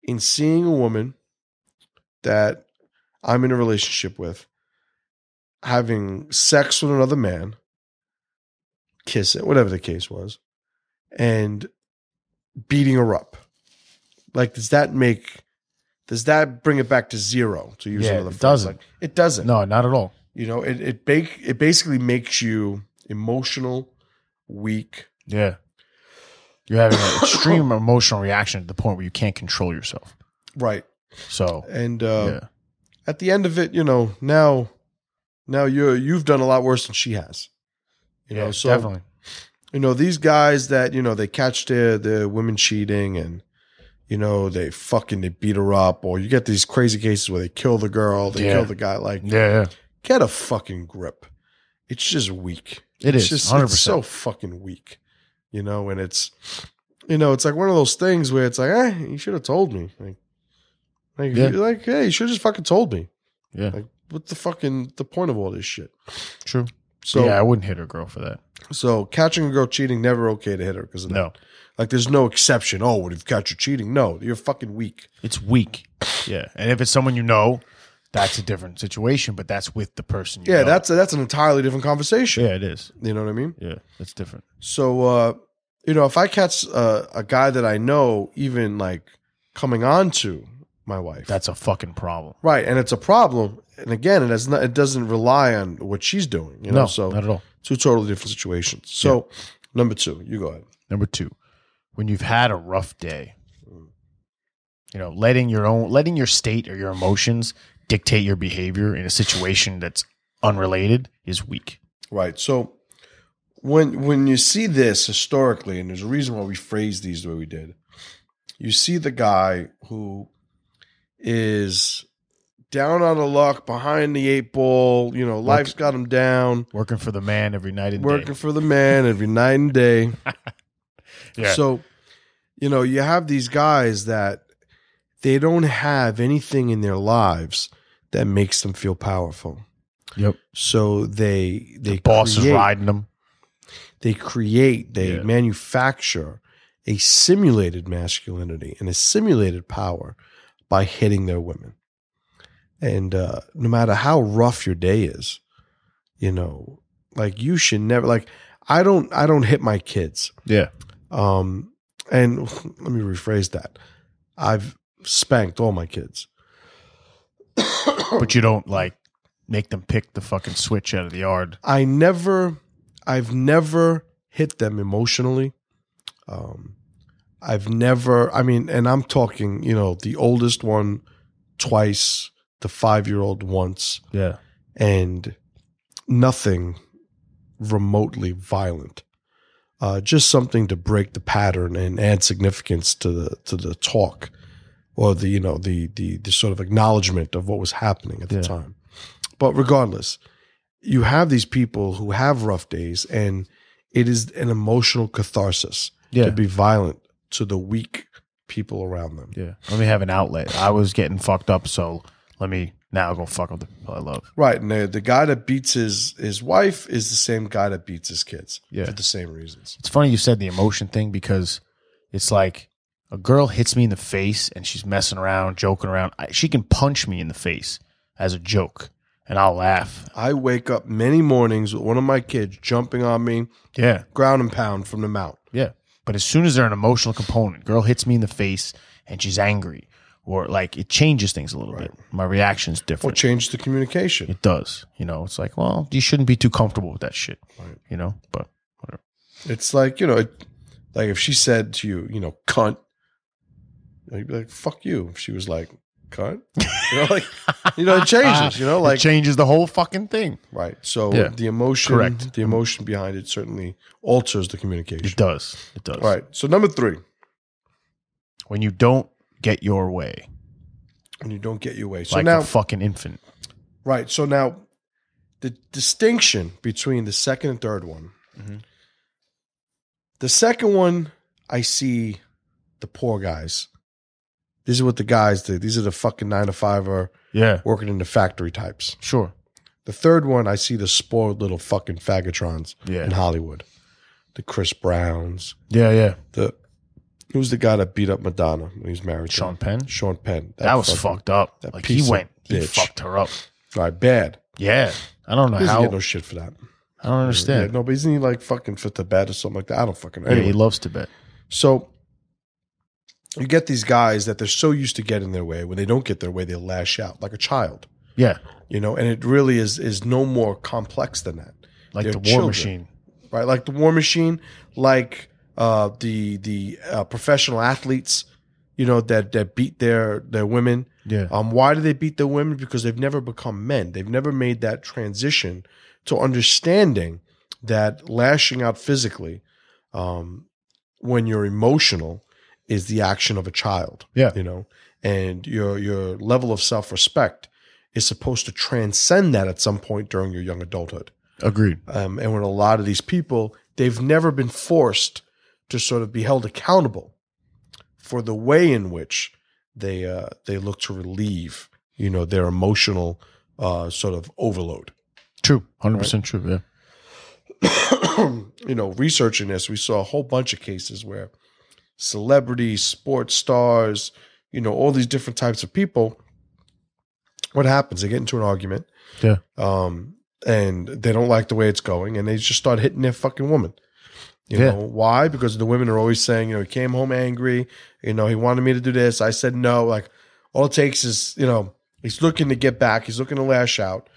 in seeing a woman that I'm in a relationship with having sex with another man, kiss it, whatever the case was, and beating her up? Like, does that bring it back to zero, to use another phrase? Doesn't. Like, it doesn't. No, not at all. It basically makes you emotional, weak. Yeah. You're having an extreme emotional reaction to the point where you can't control yourself. Right. So, And yeah. at the end of it, now you've done a lot worse than she has. So definitely. These guys that, they catch their women cheating and, they beat her up, or you get these crazy cases where they kill the girl, they kill the guy. Like, Yeah. get a fucking grip. It's just weak. It's Just 100%. It's so fucking weak, and it's, it's like one of those things where it's like, you should have told me. Hey, you should have just fucking told me. Yeah. Like, what's the point of all this shit? True. So, yeah, I wouldn't hit a girl for that. So catching a girl cheating, never okay to hit her because of that. No. Like, there's no exception. Oh, what if you catch her cheating? No, you're fucking weak. It's weak. Yeah. And if it's someone that's a different situation, but that's with the person you know. That's an entirely different conversation. Yeah, it is. You know what I mean? Yeah, that's different. So, if I catch a guy that I know, even like coming on to my wife, That's a fucking problem. right, and it's a problem. And again, it doesn't rely on what she's doing. No, so not at all. two totally different situations. So, number 2, you go ahead. Number 2, when you've had a rough day, letting your state or your emotions dictate your behavior in a situation that's unrelated is weak. Right. So when you see this historically, and there's a reason why we phrase these the way we did, you see the guy who is down on the luck, behind the 8 ball, life's got him down. Working for the man every night and Working day. for the man every night and day. Yeah. So, you have these guys that they don't have anything in their lives that makes them feel powerful. Yep. So the boss is riding them. They manufacture a simulated masculinity and a simulated power by hitting their women. And no matter how rough your day is, like, you should never, like, I don't hit my kids. Yeah. And let me rephrase that. I've spanked all my kids. But you don't make them pick the fucking switch out of the yard. I've never hit them emotionally. And I'm talking, the oldest one twice, the 5-year-old once, Yeah. and nothing remotely violent. Just something to break the pattern and add significance to the talk, or the sort of acknowledgement of what was happening at the time. But regardless, you have these people who have rough days, and it is an emotional catharsis to be violent to the weak people around them. Yeah. Let me have an outlet. I was getting fucked up, so let me now go fuck with the people I love. Right. And the guy that beats his wife is the same guy that beats his kids for the same reasons. It's funny you said the emotion thing, because it's like a girl hits me in the face and she's messing around, joking around. She can punch me in the face as a joke, and I'll laugh. I wake up many mornings with one of my kids jumping on me, Yeah. ground and pound from the mount. Yeah. But as soon as there's an emotional component, girl hits me in the face and she's angry, or like it changes things a little bit. My reaction's Or different. change the communication. It does. You know, it's like, well, you shouldn't be too comfortable with that shit. Right. You know, but whatever. It's like, like if she said to you, cunt, you'd be like, fuck you. If she was like, cunt, it changes, like it changes the whole fucking thing. right. So Yeah. the emotion, Correct. the emotion behind it certainly alters the communication. It does. It does. All right. So number 3, When you don't get your way, when you don't get your way. So like now, a fucking infant. right. So now the distinction between the second and third one, Mhm. the second one, I see the poor guys. These are what the guys do. These are the fucking 9-to-5er Yeah. working in the factory types. Sure. The third one, I see the spoiled little fucking faggotrons Yeah. in Hollywood. The Chris Browns. Yeah. Yeah. Who's the guy that beat up Madonna when he was married to Sean her? Penn. Sean Penn. That was fucking- fucked up. that Like he piece of went, he bitch. fucked her up. All right, bad. Yeah. I don't know He doesn't how. get no shit for that. I don't understand. Yeah, no, but isn't he like fucking for Tibet or something like that? I don't fucking know. Yeah, Anyway, he loves Tibet. so you get these guys that they're so used to getting their way. When they don't get their way, they lash out like a child. Yeah. And it really is no more complex than that. Like They're the War children. Machine. Right? Like the War Machine, like the professional athletes, that beat their women. Yeah. Why do they beat their women? Because they've never become men. They've never made that transition to understanding that lashing out physically, when you're emotional, is the action of a child. Yeah. And your level of self-respect is supposed to transcend that at some point during your young adulthood. Agreed. And when a lot of these people, they've never been forced to sort of be held accountable for the way in which they look to relieve, their emotional sort of overload. True. 100% true. Yeah. Researching this, we saw a whole bunch of cases where celebrities, sports stars, all these different types of people, what happens? They get into an argument. Yeah. And they don't like the way it's going, and they just start hitting their fucking woman. You Yeah. know why? Because the women are always saying, he came home angry. He wanted me to do this. I said no. Like all it takes is, he's looking to get back. He's looking to lash out.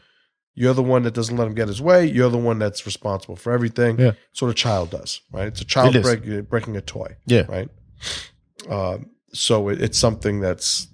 You're the one that doesn't let him get his way. You're the one that's responsible for everything. Yeah. That's what a child does, right? It's a child It is. breaking a toy, Yeah. right? So it's something that's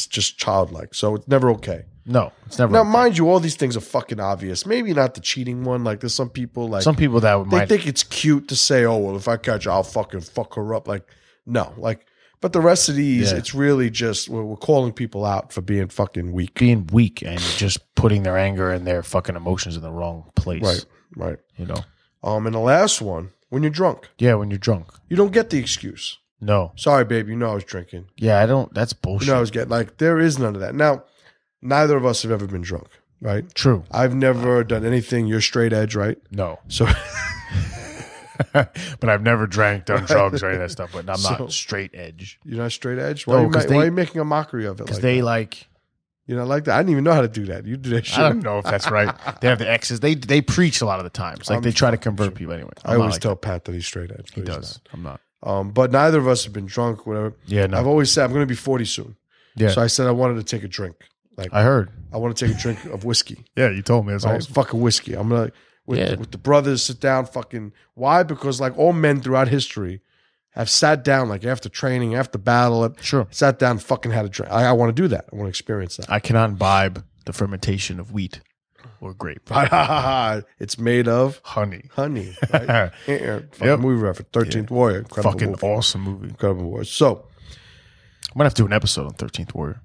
just childlike. So it's never okay. No, it's never. Now, mind you, all these things are fucking obvious. Maybe not the cheating one. Like, there's some people like Some people that they might. think it's cute to say, "Oh, well, if I catch her, I'll fucking fuck her up." Like, no, like, but the rest of these, Yeah. it's really just we're calling people out for being fucking weak. being weak and just putting their anger and their fucking emotions in the wrong place. Right, right. You know. And the last one, when you're drunk, Yeah, when you're drunk. you don't get the excuse. No. Sorry, babe, I was drinking. Yeah, I don't. That's bullshit. I was getting there is none of that. Now, neither of us have ever been drunk, right? True. I've never done anything. You're straight edge, right? No. So. But I've never drank, done drugs or any of that stuff. But I'm So- not straight edge. You're not straight edge? No, Why, are you 'cause why they- are you making a mockery of it? Because Like they that? like. You know, like that. I didn't even know how to do that. You do that shit. I don't know if that's right. They have the X's. They preach a lot of the times. Like they try to convert people anyway. I always tell Pat that he's straight edge. he but he's does. I'm not. not. But neither of us have been drunk, whatever. Yeah, no. I've always said I'm going to be 40 soon. Yeah. So I said I wanted to take a drink. Like I heard. I want to take a drink of whiskey. Yeah, you told me. It's Right? Fucking whiskey. I'm gonna Yeah. with the brothers sit down. Fucking why? Because like all men throughout history have sat down like after training, after battle, Sure. sat down, and fucking had a drink. I want to do that. I want to experience that. I cannot imbibe the fermentation of wheat or grape. It's made of Honey. honey. Right? Fucking Yep. movie reference. 13th Warrior. Incredible Fucking movie. awesome movie. Incredible Warrior. So I'm gonna have to do an episode on 13th Warrior.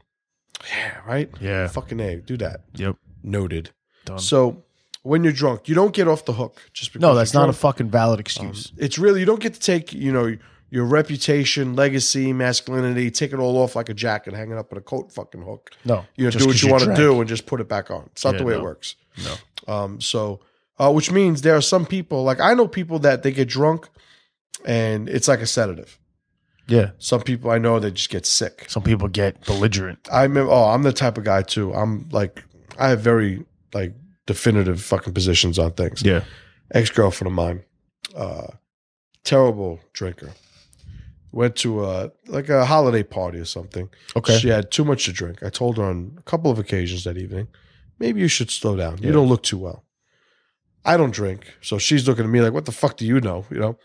yeah, right. Yeah. Fucking A. Do that. Yep. Noted. Done. So when you're drunk, you don't get off the hook just because. No, that's you're not a drunk. fucking valid excuse. It's really you don't get to take your reputation, legacy, masculinity, take it all off like a jacket, hanging up on a coat fucking hook. No. You just do what 'cause you want to drank. do and just put it back on. It's not Yeah, the way no. it works. No. So which means there are some people like I know people that they get drunk and it's like a sedative. Yeah. Some people I know they just get sick. Some people get belligerent. I'm the type of guy too. I'm like I have very like definitive fucking positions on things. Yeah. Ex-girlfriend of mine, terrible drinker. Went to a holiday party or something. Okay. She had too much to drink. I told her on a couple of occasions that evening, maybe you should slow down. You Yeah. don't look too well. I don't drink. So she's looking at me like, what the fuck do you know? You know?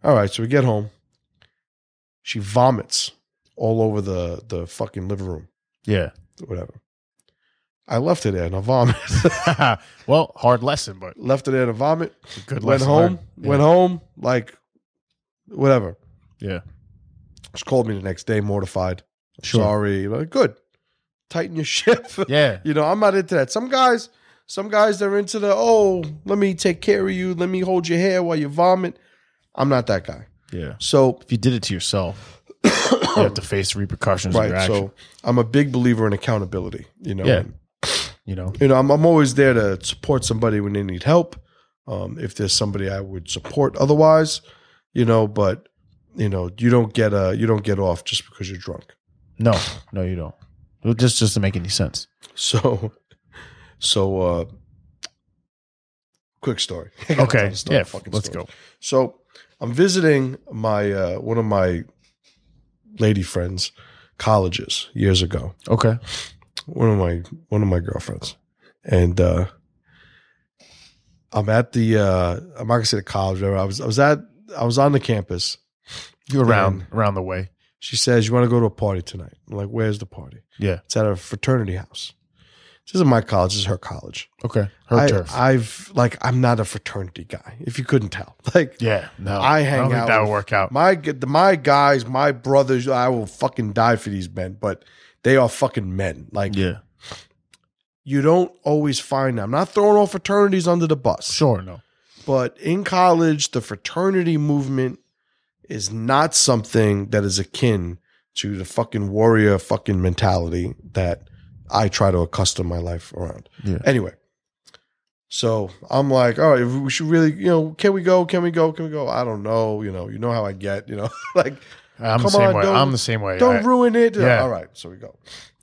All right, so we get home. She vomits all over the fucking living room. Yeah. Whatever. I left her there in a vomit. Well, hard lesson, but Left her there in a vomit. good Went lesson. home. learned. Yeah. Went home. Like, whatever. Yeah. She called me the next day, mortified. Sure. Sorry. Like, good. Tighten your ship. Yeah. You know, I'm not into that. Some guys, they're into the, oh, let me take care of you. Let me hold your hair while you vomit. I'm not that guy. Yeah. So, If you did it to yourself, you have to face the repercussions of your right. action. So I'm a big believer in accountability, you know. Yeah. And, you know? I'm always there to support somebody when they need help. If there's somebody I would support otherwise, you know, but you know, you don't get off just because you're drunk. No, you don't. It just doesn't make any sense. So quick story. I gotta Okay. tell the story, Yeah. fucking Let's story. go. So I'm visiting my one of my lady friends' colleges years ago. Okay. One of my girlfriends, and I'm at the I'm not gonna say the college. Whatever. I was on the campus. You around the way. She says, "You want to go to a party tonight?" I'm like, "Where's the party?" Yeah. It's at a fraternity house. This isn't my college. This is her college. Okay. Her turf. I'm not a fraternity guy. If you couldn't tell, like, Yeah. No. I hang don't think out that would with work out. my guys, my brothers. I will fucking die for these men, but they are fucking men. Like, Yeah. you don't always find them. I'm not throwing all fraternities under the bus. Sure. No. But in college, the fraternity movement is not something that is akin to the fucking warrior fucking mentality that I try to accustom my life around. Yeah. Anyway, so I'm like, all right, we should really, you know, can we go? I don't know. You know how I get, you know, like, I'm come the same on, way. don't- I'm the same way. don't ruin it. Yeah. All right, so we go.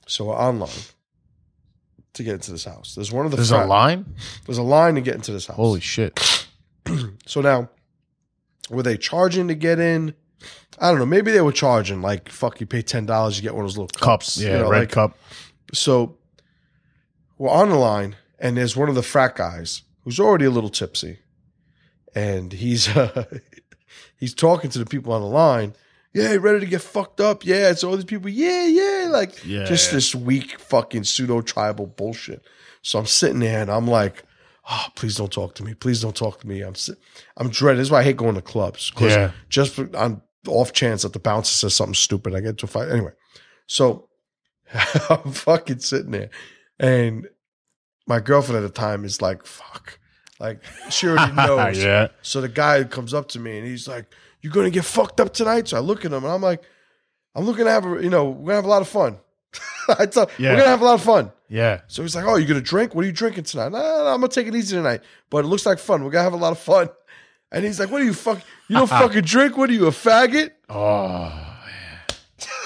So we're online to get into this house. There's one of the There's a line? There's a line to get into this house. Holy shit. So now, were they charging to get in? I don't know. Maybe they were charging like, fuck, you pay $10 to get one of those little cups. Yeah. you know, Red like- cup. So we're on the line, and there's one of the frat guys who's already a little tipsy, and he's talking to the people on the line. Yeah, ready to get fucked up. Yeah, it's all these people. Yeah, like Yeah. just this weak fucking pseudo tribal bullshit. So I'm sitting there, and I'm like, oh, please don't talk to me. Please don't talk to me. I'm dreading. This is why I hate going to clubs. 'Cause Yeah. just on off chance that the bouncer says something stupid, I get into a fight. Anyway, so I'm fucking sitting there, and my girlfriend at the time is like, fuck. Like, she already knows. Yeah. So the guy comes up to me, and he's like, you going to get fucked up tonight? So I look at him, and I'm like, I'm looking to have we're going to have a lot of fun. We're going to have a lot of fun. Yeah. So he's like, oh, you going to drink? What are you drinking tonight? No, I'm going to take it easy tonight. But it looks like fun. We're going to have a lot of fun. And he's like, what are you you don't fucking drink? What are you, a faggot? Oh,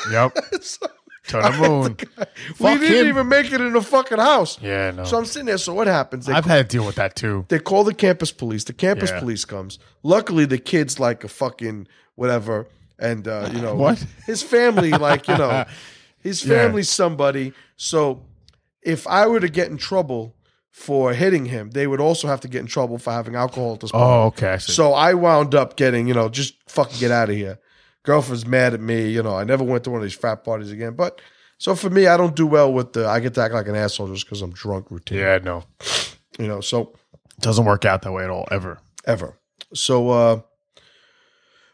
yeah. Yep. So, To the moon. we Fuck didn't him. even make it in the fucking house. Yeah, no. So I'm sitting there. So what happens? I've had to deal with that too. They call the campus police. The campus Yeah. police comes. Luckily, the kid's like a fucking whatever. And, you know, What? his family, like, you know, his Yeah. family's somebody. So if I were to get in trouble for hitting him, they would also have to get in trouble for having alcohol at this party. Oh, okay. I see. So I wound up getting, you know, just fucking get out of here. Girlfriend's mad at me. You know, I never went to one of these frat parties again. But so for me, I don't do well with I get to act like an asshole just because I'm drunk routine. yeah, no. You know, so Doesn't work out that way at all, ever. ever. So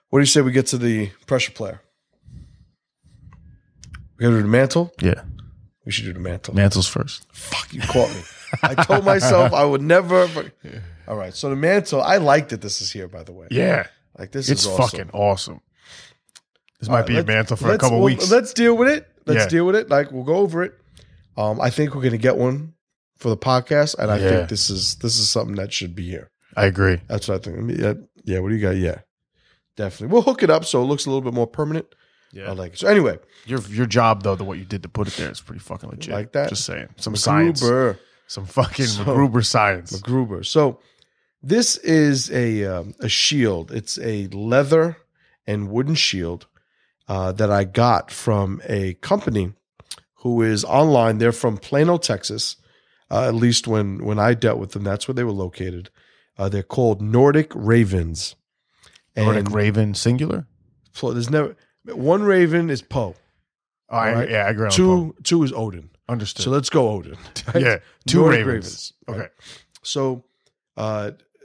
what do you say we get to the pressure player? We gotta do the mantle? Yeah. We should do the mantle. Mantles first. Fuck, you caught me. I told myself I would never. All right, so the mantle, I like that this is here, by the way. Yeah. Like, this It's is awesome. fucking awesome. This All might right, be a let's- mantle for a let's- couple well, weeks. Let's deal with it. Yeah. Let's deal with it. Like, we'll go over it. I think we're going to get one for the podcast, and I Yeah. think this is something that should be here. I agree. That's what I think. I mean, yeah. What do you got? Yeah, definitely. We'll hook it up so it looks a little bit more permanent. Yeah. I like it. So anyway, Your job though, what you did to put it there is pretty fucking legit. Like that? Just saying. Some science. Gruber. Some fucking So- MacGruber science. MacGruber. So this is a shield. It's a leather and wooden shield that I got from a company who is online. They're from Plano, Texas. At least when I dealt with them, that's where they were located. They're called Nordic Ravens. Nordic Raven singular? There's never one Raven is Poe. Oh, right. I agree on Poe. Two is Odin. Understood. So let's go Odin. Yeah, two Nordic Ravens. right? Okay. So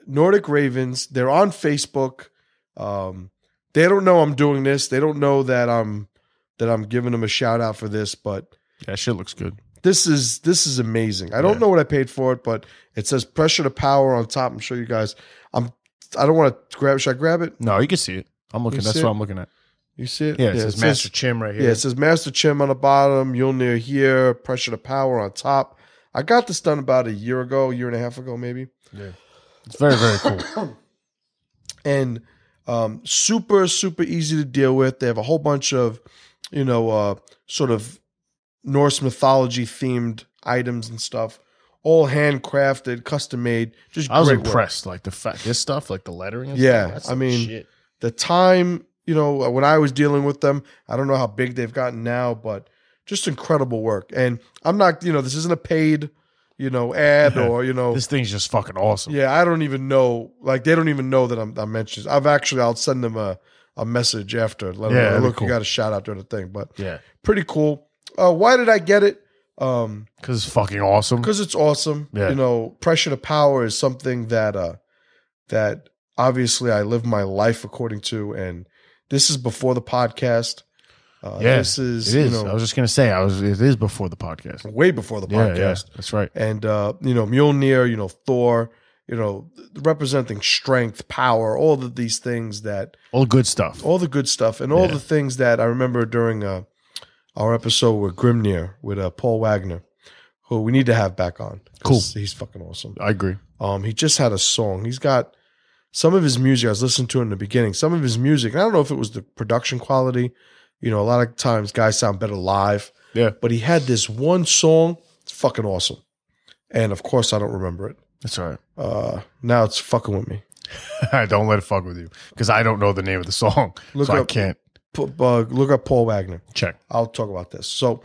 Nordic Ravens, they're on Facebook. They don't know I'm doing this. They don't know that I'm giving them a shout out for this, but That shit looks good. this is amazing. I don't know what I paid for it, but it says pressure to power on top. I'm sure you guys. I don't want to grab it. Should I grab it? No, you can see it. I'm looking. You That's see what it? I'm looking at. You see it? Yeah, it says Master Chim right here. Yeah, it says Master Chim on the bottom, Mjolnir here, pressure to power on top. I got this done about a year and a half ago, maybe. Yeah. It's very, very cool. And super, super easy to deal with. They have a whole bunch of, sort of Norse mythology themed items and stuff, all handcrafted, custom made. Just I was great work. impressed. Like this stuff, like the lettering and Yeah, stuff. That's I some mean, shit. The time, when I was dealing with them, I don't know how big they've gotten now, but just incredible work. And I'm not, this isn't a paid, ad or, This thing's just fucking awesome. yeah, I don't even know. Like, they don't even know that I'm mentioning. I'll send them a message after. Let them know, that'd be look, cool. you got a shout out during the thing. But Yeah. pretty cool. Why did I get it? Because it's fucking awesome. Because it's awesome. Yeah. Pressure to power is something that that obviously I live my life according to, and this is before the podcast. This is, it is. I was just gonna say, it is before the podcast. way before the podcast. Yeah, that's right. And Mjolnir, Thor, representing strength, power, all of these things that All good stuff. all the good stuff, and all the things that I remember during our episode with Grimnir with Paul Wagner, who we need to have back on. Cool. He's fucking awesome. I agree. He just had a song. He's got some of his music. I was listening to in the beginning. Some of his music, and I don't know if it was the production quality. A lot of times guys sound better live. Yeah. But he had this one song. It's fucking awesome. And of course, I don't remember it. That's all right. Now it's fucking with me. Don't let it fuck with you because I don't know the name of the song, Look I up- can't Look up Paul Wagner. check. I'll talk about this. So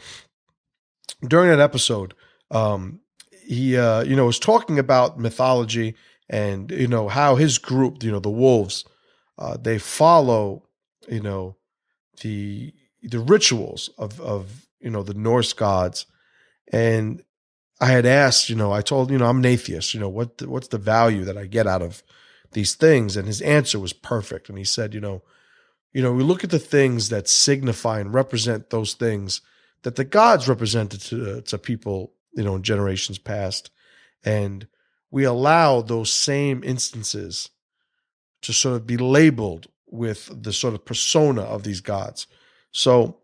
during that episode, he was talking about mythology and how his group, the wolves, they follow the rituals of the Norse gods. And I had asked, I told, I'm an atheist, what's the value that I get out of these things? And his answer was perfect. And he said, we look at the things that signify and represent those things that the gods represented to people, in generations past. And we allow those same instances to sort of be labeled with the sort of persona of these gods. So,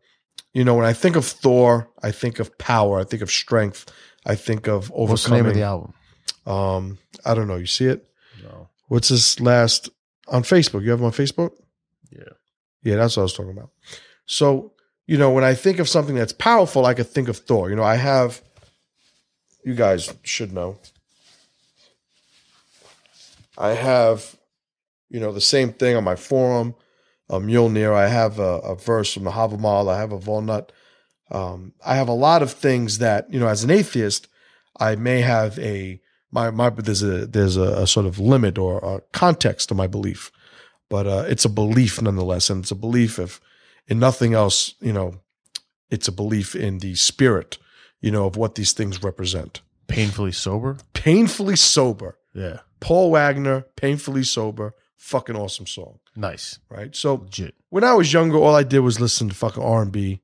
when I think of Thor, I think of power, I think of strength, I think of overcoming. What's the name of the album? I don't know. You see it? No. What's his last on Facebook? You have him on Facebook? Yeah. Yeah, that's what I was talking about. So, when I think of something that's powerful, I could think of Thor. I have, you guys should know, I have, the same thing on my forum, Mjolnir. I have a verse from the Havamal. I have a Volnut. I have a lot of things that, as an atheist, I may have there's a sort of limit or a context to my belief, but it's a belief nonetheless. And it's a belief if in nothing else, it's a belief in the spirit, of what these things represent. Painfully Sober? Painfully Sober. Yeah. Paul Wagner, Painfully Sober. Fucking awesome song. Nice. Right. So Legit. when I was younger, all I did was listen to fucking R&B,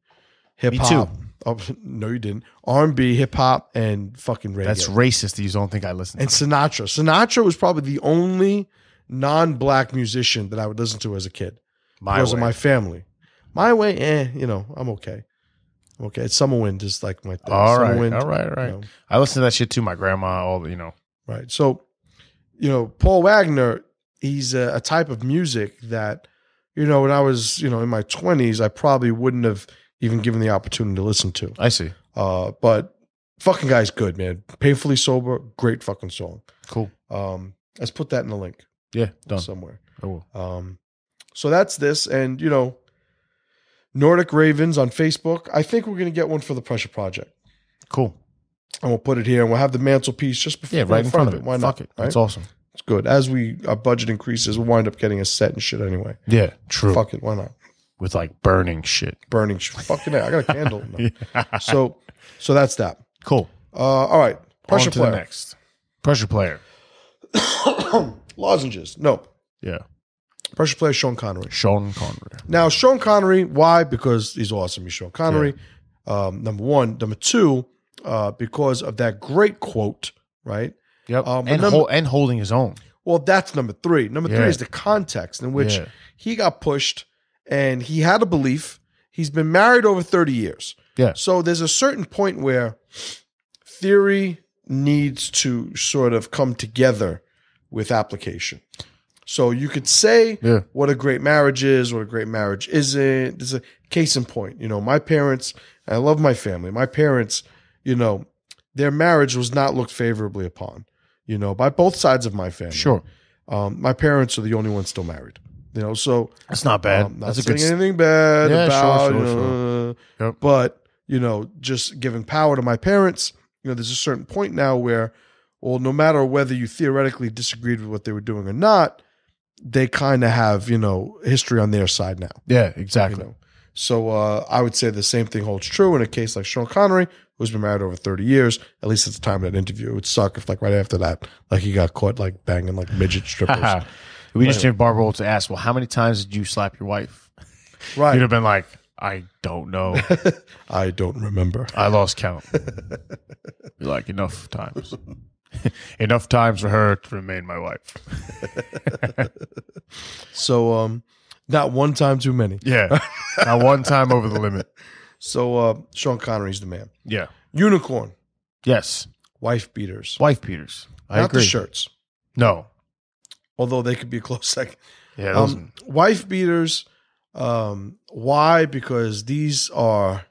hip Me hop. too. Oh, no, you didn't. R&B, hip hop, and fucking reggae. That's racist that you don't think I listen And to. Sinatra. Sinatra was probably the only non-black musician that I would listen to as a kid because of my family. My way, I'm okay. Okay, it's Summer Wind, just like my thing. All Summer right. Wind, All right. I listen to that shit too. My grandma, Right. So, Paul Wagner, he's a type of music that, when I was, in my 20s, I probably wouldn't have even given the opportunity to listen to. I see. But fucking guy's good, man. Painfully Sober, great fucking song. Cool. Let's put that in the link Yeah, done. somewhere. Oh, So that's this, and Nordic Ravens on Facebook. I think we're gonna get one for the Pressure Project, cool. and we'll put it here, and we'll have the mantelpiece just before, Yeah, right in front of it. Why Fuck not? it. Right? That's awesome. It's good. As our budget increases, we'll wind up getting a set and shit anyway. Yeah, true. Fuck it, why not? With like burning shit. Burning shit. Fucking it. I got a candle. No. So that's that. Cool. All right. Pressure On to player. the next. Pressure player. Lozenges. No. Yeah. Pressure player Sean Connery. Sean Connery. Now, Sean Connery, why? Because he's awesome. He's Sean Connery. Number one. Number two, because of that great quote, right? Yep. And and holding his own. Well, that's number three. Number three Yeah. is the context in which Yeah. he got pushed and he had a belief. He's been married over 30 years. Yeah. So there's a certain point where theory needs to sort of come together with application. So you could say Yeah. what a great marriage is, what a great marriage isn't. There's a case in point. My parents, I love my family. My parents, their marriage was not looked favorably upon, by both sides of my family. Sure. My parents are the only ones still married. So That's not bad. not That's a saying good. anything bad Yeah, about, sure. Yep. but just giving power to my parents. There's a certain point now where, well, no matter whether you theoretically disagreed with what they were doing or not, they kind of have history on their side now. Yeah, exactly. So I would say the same thing holds true in a case like Sean Connery, who's been married over 30 years, at least at the time of that interview. It would suck if right after that, he got caught banging midget strippers. We just need Barbara to ask, well, how many times did you slap your wife? Right. You'd have been like, I don't know. I don't remember. I lost count. Be like, enough times. Enough times for her to remain my wife. So not one time too many. Yeah. Not one time over the limit. So Sean Connery's the man. Yeah. Unicorn, Yes. wife beaters. Wife beaters. I Not agree. the shirts, No. although they could be a close second. Yeah. Those, Wife beaters. Why? Because these are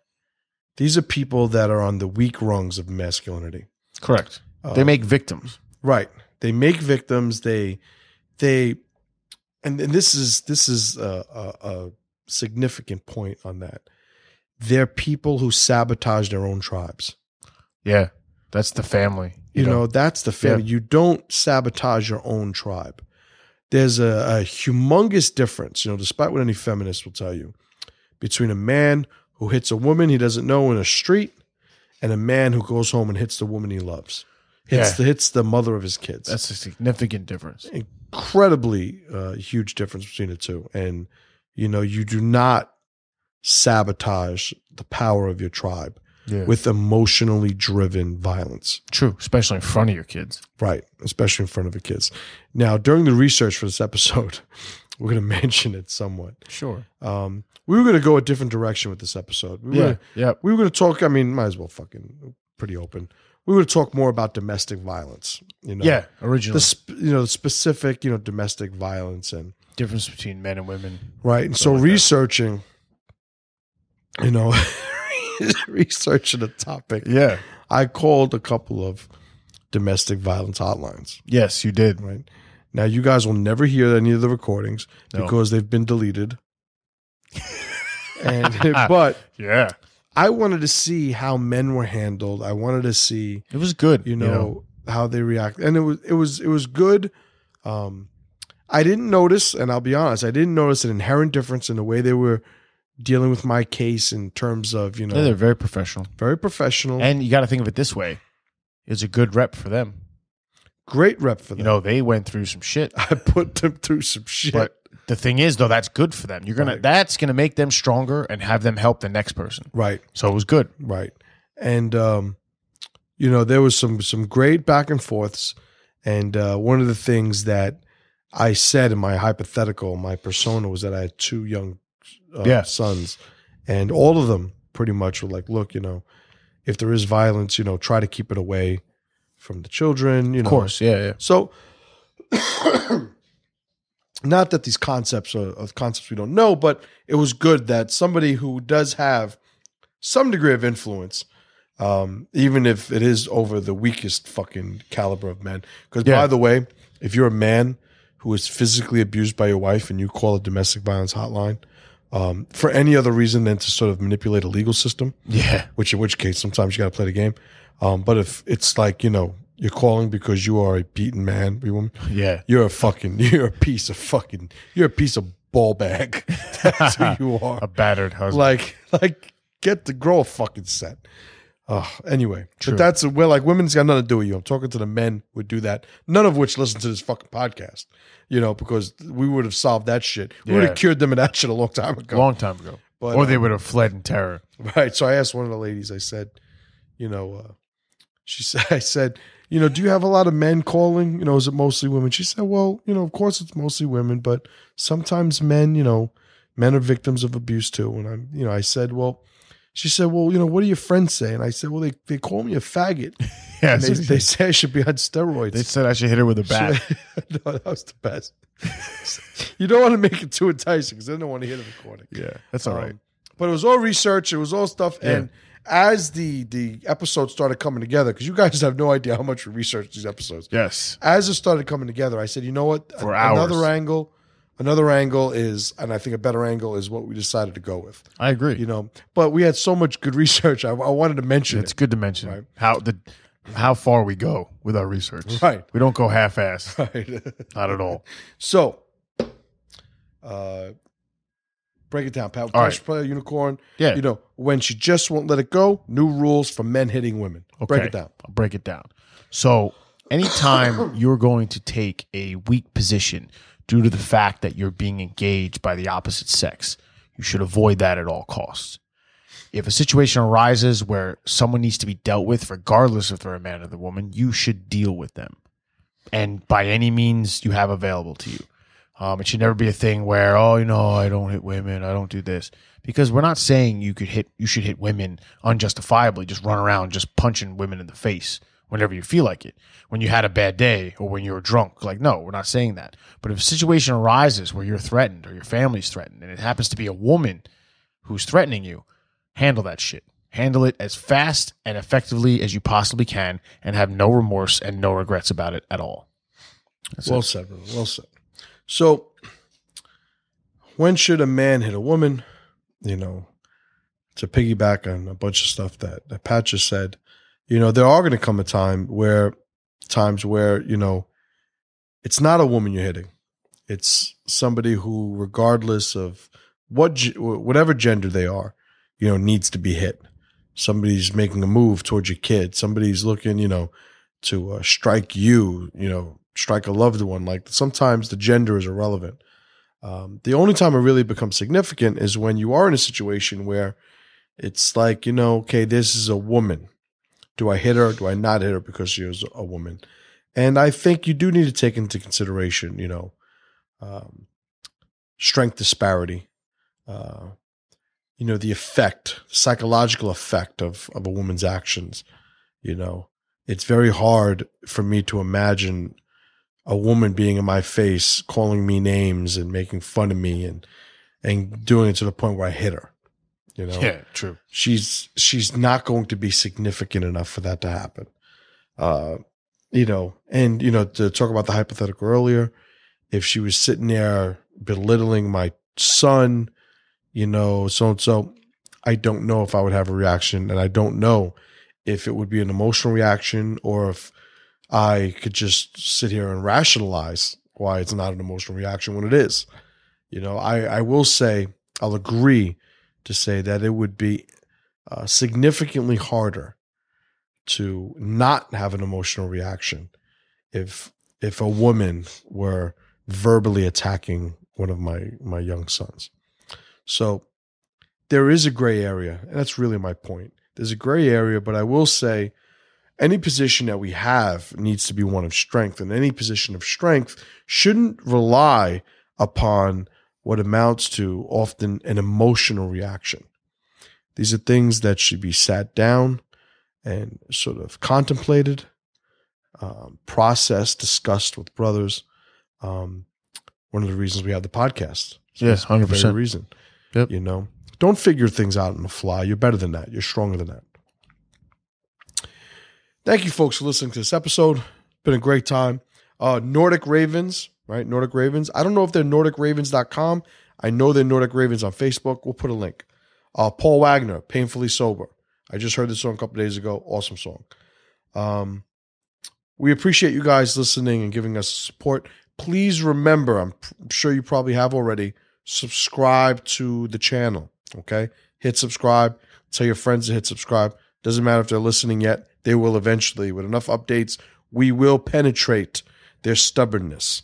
people that are on the weak rungs of masculinity. correct. They make victims. Right. They make victims. And this is a significant point on that. They're people who sabotage their own tribes. Yeah. That's the family. That's the family. Yeah. You don't sabotage your own tribe. There's a humongous difference, despite what any feminist will tell you, between a man who hits a woman he doesn't know in a street and a man who goes home and hits the woman he loves. Hits the mother of his kids. That's a significant difference. Incredibly huge difference between the two. And, you do not sabotage the power of your tribe with emotionally driven violence. True. Especially in front of your kids. Right. Especially in front of the kids. Now, during the research for this episode, we're going to mention it somewhat. Sure. We were going to go a different direction with this episode. We were going to talk, might as well fucking pretty open. We were going to talk more about domestic violence. Yeah. Originally. The specific, domestic violence and difference between men and women. right. And so like researching, researching a topic, Yeah. I called a couple of domestic violence hotlines. Yes, you did. Right. Now, you guys will never hear any of the recordings No. because they've been deleted. But Yeah. I wanted to see how men were handled. I wanted to see, It was good. how they react, and it was good. I didn't notice, and I'll be honest, I didn't notice an inherent difference in the way they were dealing with my case in terms of Yeah, they're very professional. very professional, And you got to think of it this way. It's a good rep for them. great rep for them. They went through some shit. I put them through some shit. But the thing is, though, that's good for them. That's gonna make them stronger and have them help the next person. Right. So it was good. Right. And, there was some great back and forths. And one of the things that I said in my hypothetical, my persona, was that I had two young sons. And all of them pretty much were like, look, if there is violence, try to keep it away from the children. Of course. Yeah. So, not that these concepts are concepts we don't know, but it was good that somebody who does have some degree of influence even if it is over the weakest fucking caliber of men. Because Yeah. by the way, if you're a man who is physically abused by your wife and you call a domestic violence hotline for any other reason than to sort of manipulate a legal system, Yeah. which in which case sometimes you got to play the game. But if it's like, you're calling because you are a beaten man, woman, Yeah. you're a piece of ball bag. That's who you are. A battered husband. Like get to grow a fucking set. Anyway, True. but women's got nothing to do with you. I'm talking to the men who would do that. None of which listen to this fucking podcast, because we would have solved that shit. We would Yeah. have cured them of that shit a long time ago. Long time ago. But, Or they would have fled in terror. Right. So I asked one of the ladies, I said, I said, do you have a lot of men calling? Is it mostly women? She said, well, of course it's mostly women, but sometimes men, men are victims of abuse too. And I said, well, she said, well, what do your friends say? And I said, well, they call me a faggot. Yeah. And they say I should be on steroids. They said I should hit her with a bat. No, that was the best. You don't want to make it too enticing because they don't want to hear the recording. Yeah. That's all right. But it was all research. It was all stuff. Yeah. And as the episodes started coming together, because you guys have no idea how much we researched these episodes. Yes. As it started coming together, I said, you know what? For hours. Another angle is, and I think a better angle is what we decided to go with. I agree. But we had so much good research. I wanted to mention It's it. good to mention Right. how far we go with our research. Right. We don't go half-ass. Right. Not at all. So, break it down, Pat. All Cash right. Player, Unicorn. Yeah. When she just won't let it go, new rules for men hitting women. Okay. Break it down. I'll break it down. So anytime you're going to take a weak position due to the fact that you're being engaged by the opposite sex, you should avoid that at all costs. If a situation arises where someone needs to be dealt with, regardless if they're a man or the woman, you should deal with them. And by any means you have available to you. It should never be a thing where, I don't hit women, I don't do this. Because we're not saying you should hit women unjustifiably, just run around just punching women in the face whenever you feel like it. When you had a bad day or when you were drunk. No, we're not saying that. But if a situation arises where you're threatened or your family's threatened and it happens to be a woman who's threatening you, handle that shit. Handle it as fast and effectively as you possibly can and have no remorse and no regrets about it at all. That's Well it. said, brother. Well said. So, when should a man hit a woman? To piggyback on a bunch of stuff that Pat just said, there are going to come times where, it's not a woman you're hitting. It's somebody who, regardless of whatever gender they are, needs to be hit. Somebody's making a move towards your kid. Somebody's looking, to strike you, strike a loved one. Sometimes the gender is irrelevant. The only time it really becomes significant is when you are in a situation where it's like, okay, this is a woman. Do I hit her? Do I not hit her because she is a woman? And I think you do need to take into consideration, strength disparity, the effect, psychological effect of a woman's actions. It's very hard for me to imagine a woman being in my face, calling me names and making fun of me and doing it to the point where I hit her. Yeah, true. She's not going to be significant enough for that to happen. To talk about the hypothetical earlier, if she was sitting there belittling my son, so I don't know if I would have a reaction, and I don't know if it would be an emotional reaction or if I could just sit here and rationalize why it's not an emotional reaction when it is. I will say, I'll agree to say that it would be significantly harder to not have an emotional reaction if a woman were verbally attacking one of my young sons. So there is a gray area, and that's really my point. There's a gray area, but I will say any position that we have needs to be one of strength, and any position of strength shouldn't rely upon what amounts to often an emotional reaction. These are things that should be sat down and sort of contemplated, processed, discussed with brothers. One of the reasons we have the podcast. Yes, 100%. Very reason. Yep. Don't figure things out on the fly. You're better than that. You're stronger than that. Thank you, folks, for listening to this episode. Been a great time. Nordic Ravens, right? Nordic Ravens. I don't know if they're NordicRavens.com. I know they're Nordic Ravens on Facebook. We'll put a link. Paul Wagner, Painfully Sober. I just heard this song a couple days ago. Awesome song. We appreciate you guys listening and giving us support. Please remember, I'm sure you probably have already, subscribe to the channel, okay? Hit subscribe. Tell your friends to hit subscribe. Doesn't matter if they're listening yet. They will eventually. With enough updates, we will penetrate their stubbornness.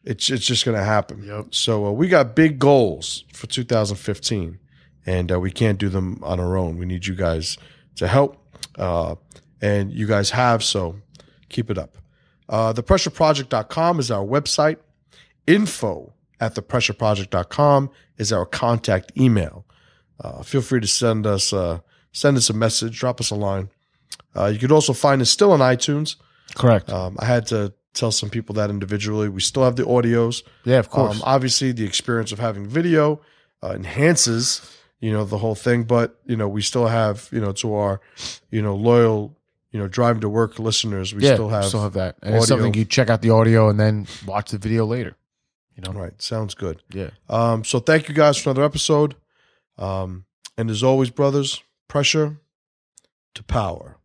It's just going to happen. Yep. So we got big goals for 2015, and we can't do them on our own. We need you guys to help, and you guys have, so keep it up. ThePressureProject.com is our website. info@thepressureproject.com is our contact email. Feel free to send us a message, drop us a line. You could also find us still on iTunes. Correct. I had to tell some people that individually. We still have the audios. Yeah, of course. Obviously, the experience of having video enhances, the whole thing. But we still have, to our, loyal, driving to work listeners. We still have that. And it's something you check out the audio and then watch the video later. Right. Sounds good. Yeah. So thank you guys for another episode. And as always, brothers, pressure to power.